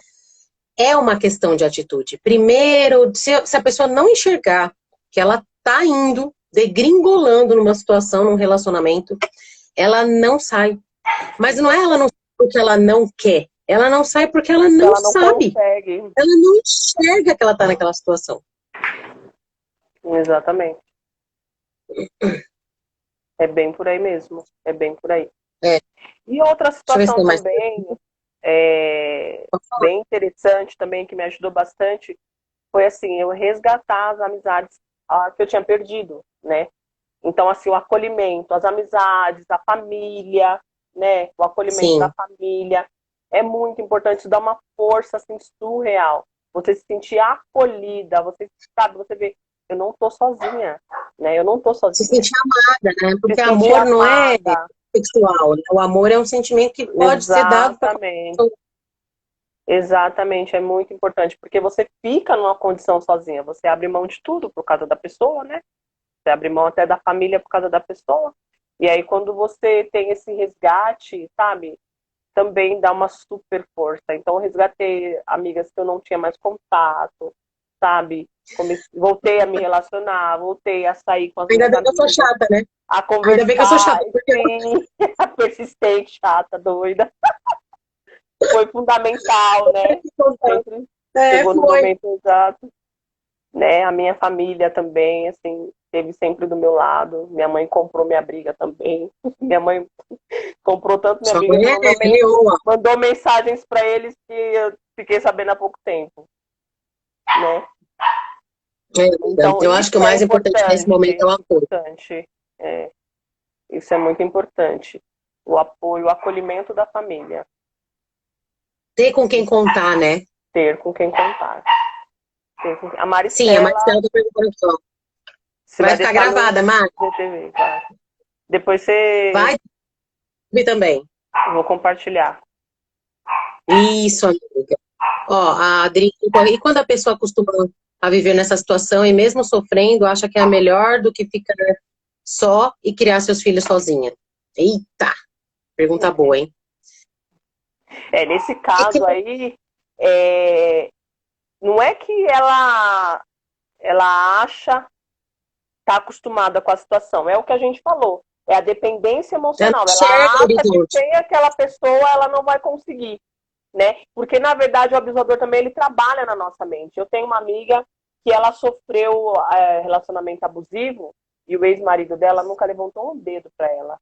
É uma questão de atitude. Primeiro, se a pessoa não enxergar que ela está indo, degringolando numa situação, num relacionamento, ela não sai. Mas não é ela não sai porque ela não quer. Ela não sai porque ela não Ela não sabe. consegue. Ela não enxerga que ela está naquela situação. Exatamente. É bem por aí mesmo. É bem por aí. É, deixa E outra eu ver se situação tem mais. também, bem interessante também, que me ajudou bastante, foi assim, eu resgatar as amizades que eu tinha perdido, né? Então, assim, o acolhimento, as amizades, a família, né? O acolhimento da Sim, família é muito importante, isso dá uma força, assim, surreal. Você se sentir acolhida, você, sabe, você vê, eu não tô sozinha, né? Eu não tô se sozinha. sentir amada, né? Se Porque sentir amor não é amada, sexual, né? O amor é um sentimento que pode ser dado para qualquer exatamente. pessoa. Exatamente, é muito importante, porque você fica numa condição sozinha, você abre mão de tudo por causa da pessoa, né? Você abre mão até da família por causa da pessoa. E aí, quando você tem esse resgate, sabe? Também dá uma super força. Então, eu resgatei amigas que eu não tinha mais contato, sabe? Voltei a me relacionar, voltei a sair com as Ainda minhas bem que eu sou amigas, chata, né? a Ainda bem que eu sou conversar, chata, porque sim, persistente, chata, doida. Foi fundamental, né? Sempre chegou no foi. momento exato. Né? A minha família também, assim, esteve sempre do meu lado. Minha mãe comprou minha briga também. Minha mãe comprou tanto minha Sua briga que mulher é leoa. mandou mensagens para eles que eu fiquei sabendo há pouco tempo, né? Então, Eu acho que o isso é mais importante nesse momento é o apoio. importante. É, isso é muito importante. O apoio, o acolhimento da família. Ter com quem contar, né? Ter com quem contar. A Sim, a Maristela, Marcela tá perguntando aqui, ó. você Vai vai ficar deixar no gravada, Mar? GTV, claro. Depois você. Vai subir também. Eu vou compartilhar. Isso, amiga. Ó, a Adri, e quando a pessoa costuma a viver nessa situação e mesmo sofrendo, acha que é melhor do que ficar só e criar seus filhos sozinha? Eita, pergunta boa, hein? Nesse É que, caso aí, é, não é que ela acha, está acostumada com a situação, é o que a gente falou. É a dependência Já não emocional. enxerga o Ela acha que horizonte. sem aquela pessoa ela não vai conseguir, né? Porque, na verdade, o abusador também ele trabalha na nossa mente. Eu tenho uma amiga que ela sofreu relacionamento abusivo e o ex-marido dela nunca levantou um dedo para ela.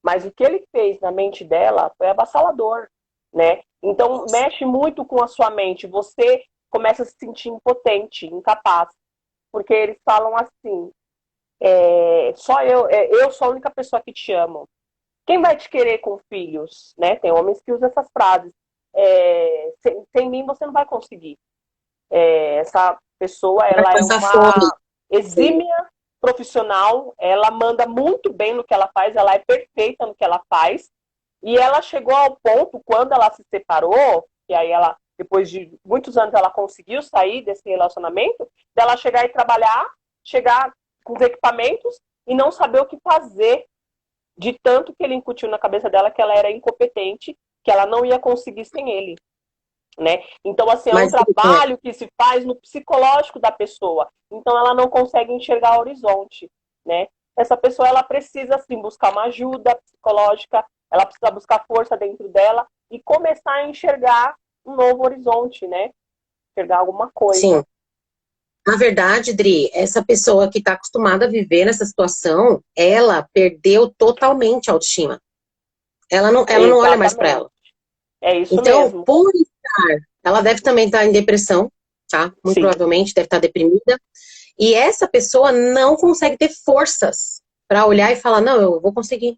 Mas o que ele fez na mente dela foi avassalador, né? Então, mexe muito com a sua mente. Você começa a se sentir impotente, incapaz. Porque eles falam assim, eu sou a única pessoa que te amo. Quem vai te querer com filhos, né? Tem homens que usam essas frases. Sem mim você não vai conseguir. Essa pessoa, Vai ela é passar fome. uma exímia profissional, ela manda muito bem no que ela faz, ela é perfeita no que ela faz, e ela chegou ao ponto, quando ela se separou, e aí ela, depois de muitos anos, ela conseguiu sair desse relacionamento, dela chegar e trabalhar, chegar com os equipamentos e não saber o que fazer, de tanto que ele incutiu na cabeça dela que ela era incompetente, que ela não ia conseguir sem ele. Né? Então, assim, é um Mas trabalho que se faz no psicológico da pessoa. Então, ela não consegue enxergar o horizonte, né? Essa pessoa, ela precisa, assim, buscar uma ajuda psicológica, ela precisa buscar força dentro dela e começar a enxergar um novo horizonte, né? Enxergar alguma coisa. sim. Na verdade, Dri, essa pessoa que está acostumada a viver nessa situação, ela perdeu totalmente a autoestima. Ela não olha mais para Exatamente. ela. É isso Então, mesmo. por estar, ela deve também estar em depressão, tá? Muito Sim. provavelmente deve estar deprimida. E essa pessoa não consegue ter forças para olhar e falar, não, eu vou conseguir,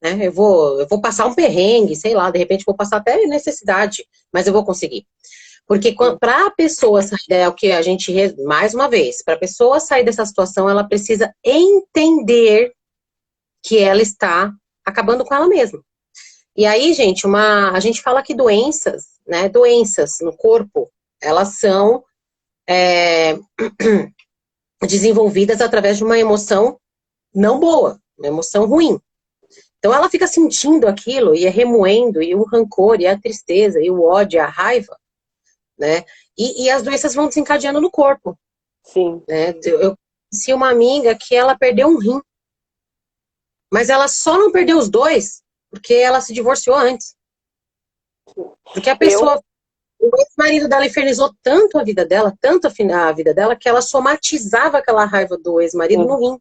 né? Eu vou passar um perrengue, sei lá, de repente vou passar até necessidade, mas eu vou conseguir. Porque para a pessoa sair, é o que a gente, mais uma vez, para a pessoa sair dessa situação, ela precisa entender que ela está acabando com ela mesma. E aí, gente, a gente fala que doenças, né? Doenças no corpo, elas são desenvolvidas através de uma emoção não boa, uma emoção ruim. Então ela fica sentindo aquilo e remoendo, e o rancor, e a tristeza, e o ódio, a raiva, né? E as doenças vão desencadeando no corpo, Sim. né? Eu conheci uma amiga que ela perdeu um rim, mas ela só não perdeu os dois porque ela se divorciou antes. Porque a Eu, pessoa, o ex-marido dela infernizou tanto a vida dela, tanto a vida dela, que ela somatizava aquela raiva do ex-marido no rim.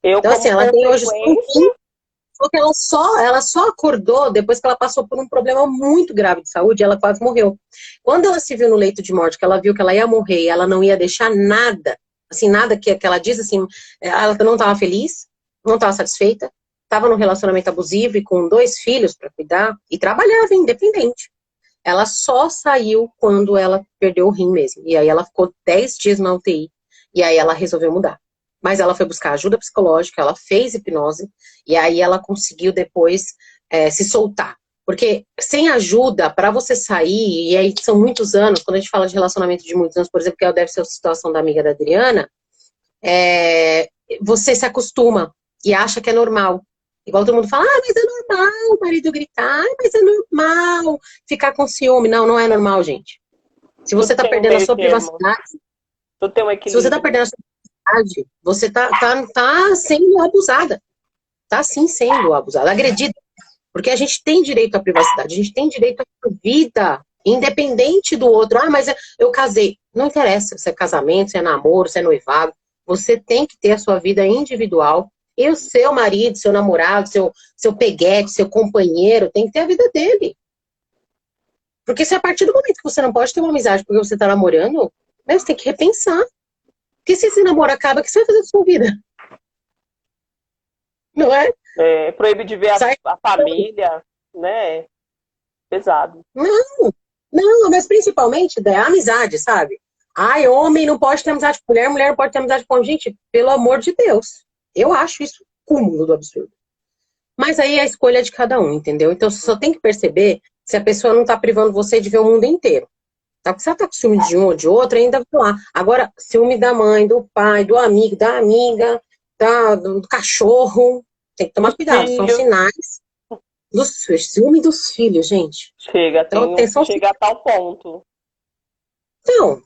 eu Então, assim, como ela tem hoje só um consequência, rim, só que ela só acordou depois que ela passou por um problema muito grave de saúde, e ela quase morreu. Quando ela se viu no leito de morte, que ela viu que ela ia morrer e ela não ia deixar nada, assim, nada que ela diz, assim, ela não estava feliz, não estava satisfeita, estava num relacionamento abusivo e com 2 filhos para cuidar, e trabalhava independente. Ela só saiu quando ela perdeu o rim mesmo. E aí ela ficou 10 dias na UTI. E aí ela resolveu mudar. Mas ela foi buscar ajuda psicológica, ela fez hipnose, e aí ela conseguiu depois se soltar. Porque sem ajuda, para você sair, e aí são muitos anos, quando a gente fala de relacionamento de muitos anos, por exemplo, que deve ser a situação da amiga da Adriana, você se acostuma e acha que é normal. Igual todo mundo fala, mas é normal o marido gritar, mas é normal ficar com ciúme. Não, não é normal, gente. Se você tudo tá tem um perdendo a meio sua termo, privacidade, tudo tem um se você tá equilíbrio. perdendo a sua privacidade, você tá sendo abusada. Tá sim sendo abusada, agredida. Porque a gente tem direito à privacidade, a gente tem direito à vida, independente do outro. Mas eu casei. Não interessa se é casamento, se é namoro, se é noivado. Você tem que ter a sua vida individual. E o seu marido, seu namorado, seu peguete, seu companheiro, tem que ter a vida dele. Porque se a partir do momento que você não pode ter uma amizade porque você tá namorando, né, você tem que repensar. Porque se esse namoro acaba, o que você vai fazer da sua vida? Não é? Proíbe de ver Sai. a família, né? Pesado. Não, não, mas principalmente a amizade, sabe? Ai, homem não pode ter amizade com mulher, mulher não pode ter amizade com homem. Gente, pelo amor de Deus. Eu acho isso cúmulo do absurdo. Mas aí é a escolha de cada um, entendeu? Então você só tem que perceber se a pessoa não tá privando você de ver o mundo inteiro. Tá? Porque se ela tá com ciúme de um ou de outro, ainda vai lá. Agora, ciúme da mãe, do pai, do amigo, da amiga, do cachorro, tem que tomar Dos cuidado. São filhos, sinais dos ciúme dos filhos, gente. Então, que atenção. chega a tal ponto. Então,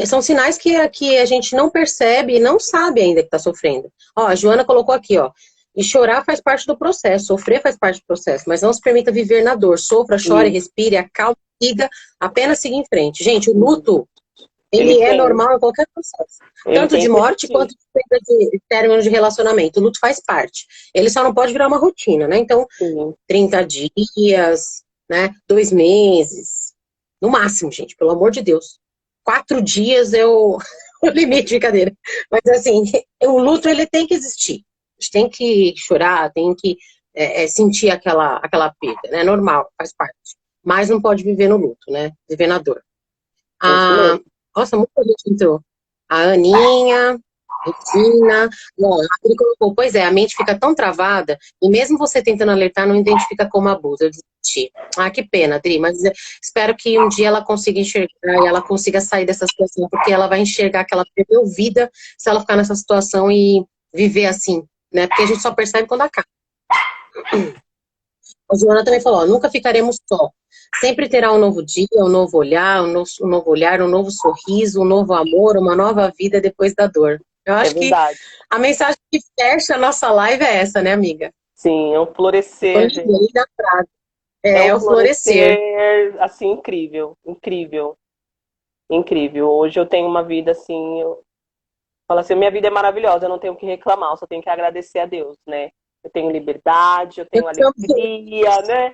são sinais que a gente não percebe e não sabe ainda que está sofrendo. Ó, a Joana colocou aqui, ó. E chorar faz parte do processo, sofrer faz parte do processo, mas não se permita viver na dor. Sofra, chore, respire, acalme, siga, apenas siga em frente. Gente, o luto, ele é normal em qualquer processo. Tanto de morte quanto de perda de término de relacionamento. O luto faz parte. Ele só não pode virar uma rotina, né? Então, 30 dias, né? 2 meses. No máximo, gente, pelo amor de Deus. 4 dias é o limite, brincadeira. Mas assim, o luto, ele tem que existir. A gente tem que chorar, tem que sentir aquela perda, né? Normal, faz parte. Mas não pode viver no luto, né? Viver na dor. Nossa, muita gente entrou. A Aninha, Regina. Bom, ele colocou, pois é, a mente fica tão travada, e mesmo você tentando alertar, não identifica como abuso. Eu desisti. Ah, que pena, Adri, mas espero que um dia ela consiga enxergar e ela consiga sair dessa situação, porque ela vai enxergar que ela perdeu vida se ela ficar nessa situação e viver assim, né? Porque a gente só percebe quando acaba. A Joana também falou, ó, nunca ficaremos só. Sempre terá um novo dia, um novo olhar, um novo sorriso, um novo amor, uma nova vida depois da dor. Eu acho que a mensagem que fecha a nossa live é essa, né, amiga? Sim, é um florescer. É um florescer. Assim, incrível, incrível, incrível. Hoje eu tenho uma vida assim, eu falo assim, minha vida é maravilhosa, eu não tenho o que reclamar, eu só tenho que agradecer a Deus, né? Eu tenho liberdade, eu tenho alegria, né?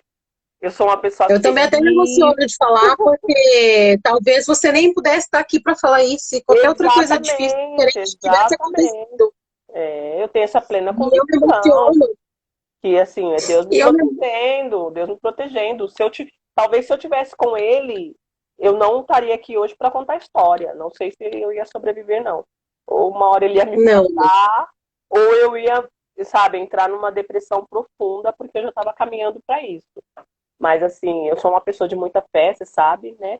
Eu sou uma pessoa Eu também até me emociono de falar, porque talvez você nem pudesse estar aqui para falar isso, e qualquer outra coisa difícil diferente tivesse acontecido. Eu tenho essa plena convicção que, assim, é Deus me protegendo, Deus me protegendo. Talvez se eu tivesse com ele, eu não estaria aqui hoje para contar a história. Não sei se eu ia sobreviver, não. Ou uma hora ele ia me matar, ou eu ia, sabe, entrar numa depressão profunda, porque eu já estava caminhando para isso. Mas, assim, eu sou uma pessoa de muita fé, você sabe, né?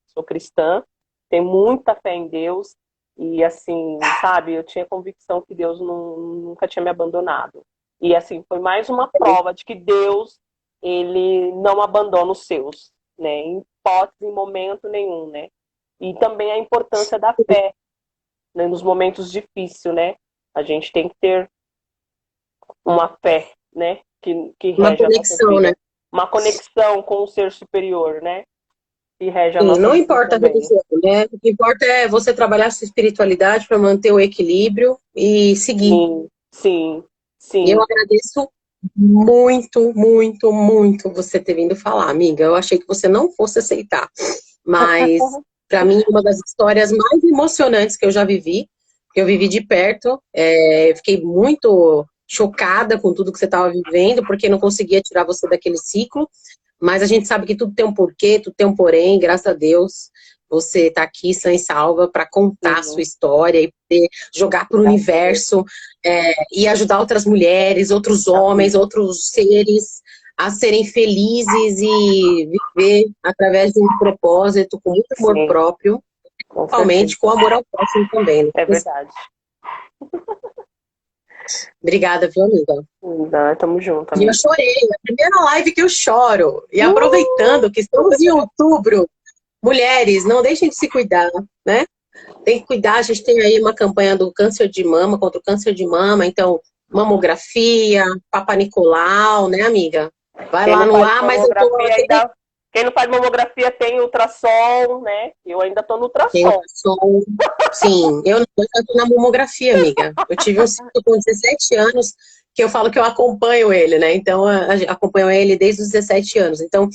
Sou cristã, tenho muita fé em Deus. E, assim, sabe, eu tinha convicção que Deus nunca tinha me abandonado. E, assim, foi mais uma prova de que Deus, ele não abandona os seus, né? Em hipótese, em momento nenhum, né? E também a importância da fé, né? Nos momentos difíceis, né? A gente tem que ter uma fé, né? Que rege a nossa vida. Né? Uma conexão com o ser superior, né? Que rege a nossa vida. Não importa a religião, né? O que importa é você trabalhar a sua espiritualidade para manter o equilíbrio e seguir. Sim. E eu agradeço muito, muito, muito você ter vindo falar, amiga. Eu achei que você não fosse aceitar. Mas, para mim, uma das histórias mais emocionantes que eu já vivi, que eu vivi de perto, fiquei muito chocada com tudo que você estava vivendo, porque não conseguia tirar você daquele ciclo, mas a gente sabe que tudo tem um porquê, tudo tem um porém, graças a Deus, você está aqui sã e salva para contar a sua história e poder jogar para o universo e ajudar outras mulheres, outros homens, outros seres a serem felizes e viver através de um propósito com muito amor próprio, principalmente com amor ao próximo também. Né? É verdade. Obrigada, viu, amiga? Tamo junto, amiga. E eu chorei, a primeira live que eu choro. E aproveitando que estamos em outubro, mulheres, não deixem de se cuidar, né? Tem que cuidar, a gente tem aí uma campanha do câncer de mama, contra o câncer de mama, então, mamografia, Papa Nicolau, né, amiga? Vai lá no ar, mas eu tô... Quem não faz mamografia tem ultrassom, né? Eu ainda tô no ultrassom. Tem ultrassom. Sim, eu tô na mamografia, amiga. Eu tive um ciclo com 17 anos, que eu falo que eu acompanho ele, né? Então, eu acompanho ele desde os 17 anos. Então,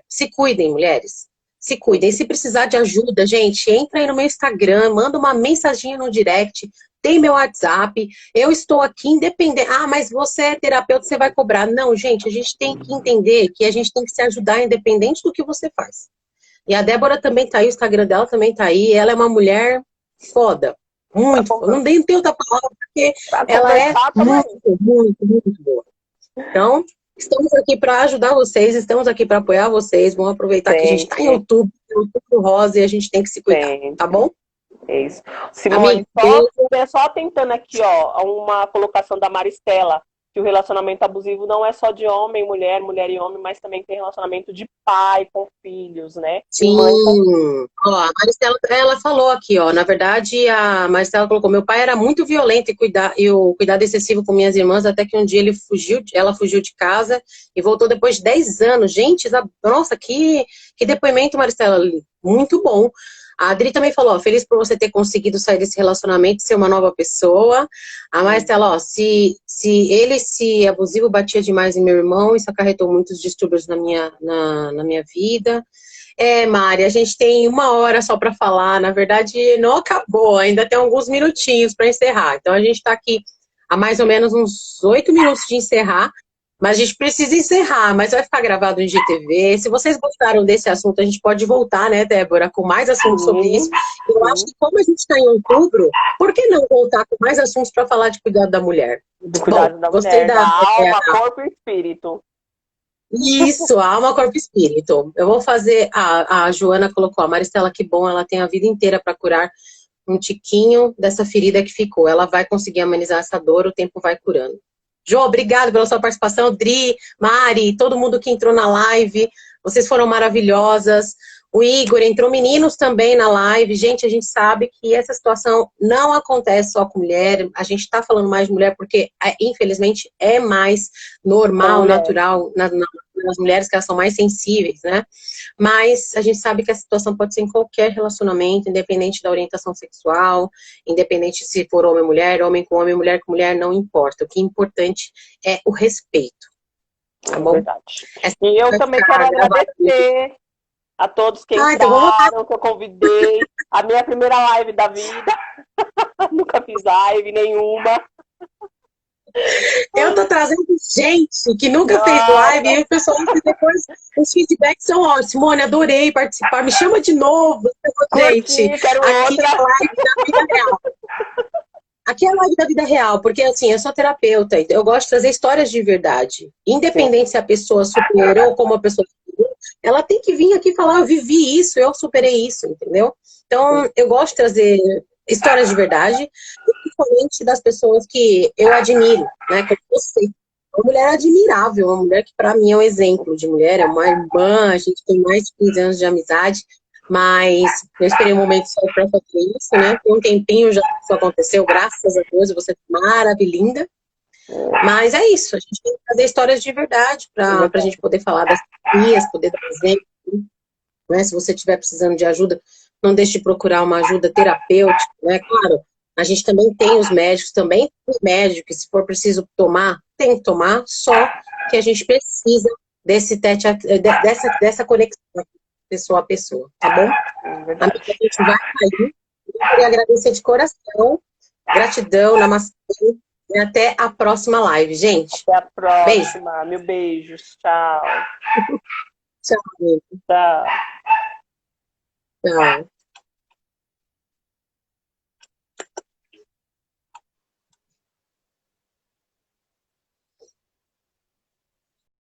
se cuidem, mulheres. Se cuidem. Se precisar de ajuda, gente, entra aí no meu Instagram, manda uma mensaginha no direct, tem meu WhatsApp, eu estou aqui independente. Ah, mas você é terapeuta, você vai cobrar. Não, gente, a gente tem que entender que a gente tem que se ajudar independente do que você faz. E a Débora também tá aí, o Instagram dela também tá aí, ela é uma mulher foda. Muito, eu não tenho outra palavra, porque ela é muito, muito, muito boa. Então, estamos aqui para ajudar vocês, estamos aqui para apoiar vocês. Vamos aproveitar que a gente está em outubro rosa e a gente tem que se cuidar, tá bom? É isso. Simone, só tentando aqui, ó, uma colocação da Maristela. que o relacionamento abusivo não é só de homem e mulher, mulher e homem, mas também tem relacionamento de pai com filhos, né? E Sim, mãe com... ó, a Maristela, ela falou aqui, ó, na verdade, a Maristela colocou, meu pai era muito violento e o cuidado excessivo com minhas irmãs, até que um dia ela fugiu de casa e voltou depois de 10 anos. Gente, nossa, que depoimento, Maristela, muito bom. A Adri também falou, ó, feliz por você ter conseguido sair desse relacionamento e ser uma nova pessoa. A Maristela, ó, se ele se abusivo batia demais em meu irmão, isso acarretou muitos distúrbios na minha vida. É, Mari, a gente tem 1 hora só para falar. Na verdade, não acabou, ainda tem alguns minutinhos para encerrar. Então, a gente está aqui há mais ou menos uns 8 minutos de encerrar, mas a gente precisa encerrar, mas vai ficar gravado no IGTV. Se vocês gostaram desse assunto, a gente pode voltar, né, Débora, com mais assuntos sobre isso. Eu acho que, como a gente está em outubro, por que não voltar com mais assuntos para falar de cuidado da mulher? Do cuidado da Gostei mulher, da alma, corpo e espírito. Isso, alma, corpo e espírito. Eu vou fazer. A Joana colocou, a Maristela, que bom, ela tem a vida inteira para curar um tiquinho dessa ferida que ficou. Ela vai conseguir amenizar essa dor, o tempo vai curando. Jô, obrigado pela sua participação. Dri, Mari, todo mundo que entrou na live. Vocês foram maravilhosas. O Igor, entrou meninos também na live. Gente, a gente sabe que essa situação não acontece só com mulher. A gente está falando mais de mulher porque, infelizmente, é mais normal, natural nas mulheres, que elas são mais sensíveis, né? Mas a gente sabe que a situação pode ser em qualquer relacionamento, independente da orientação sexual, independente se for homem com mulher, não importa. O que é importante é o respeito. Tá bom? Verdade. E eu também quero agradecer a todos que entraram, que eu convidei. A minha primeira live da vida. Nunca fiz live nenhuma. Eu tô trazendo gente que nunca fez live, e o pessoal depois, os feedbacks são ótimos. Simone, adorei participar, me chama de novo, gente. Quero aqui outra. é a live da vida real. Aqui é a live da vida real, porque assim, eu sou terapeuta, eu gosto de trazer histórias de verdade. Independente se a pessoa superou ou como a pessoa superou, ela tem que vir aqui falar, eu vivi isso, eu superei isso, entendeu? Então, eu gosto de trazer histórias de verdade, principalmente das pessoas que eu admiro, né, como você. Uma mulher admirável, uma mulher que para mim é um exemplo de mulher, é uma irmã, a gente tem mais de 15 anos de amizade, mas eu esperei um momento só para fazer isso, né? Por um tempinho já isso aconteceu, graças a Deus, você é maravilhosa. Mas é isso, a gente tem que fazer histórias de verdade para a gente poder falar das terapias, poder dar exemplo, né? Se você estiver precisando de ajuda, não deixe de procurar uma ajuda terapêutica, né? Claro, a gente também tem os médicos, também tem médico, que se for preciso tomar, tem que tomar, só que a gente precisa dessa conexão pessoa a pessoa, tá bom? A gente vai sair. Eu queria agradecer de coração. Gratidão, namastê. E até a próxima live, gente. Até a próxima. Beijo. Mil beijos. Tchau. Tchau. Tchau. Tchau.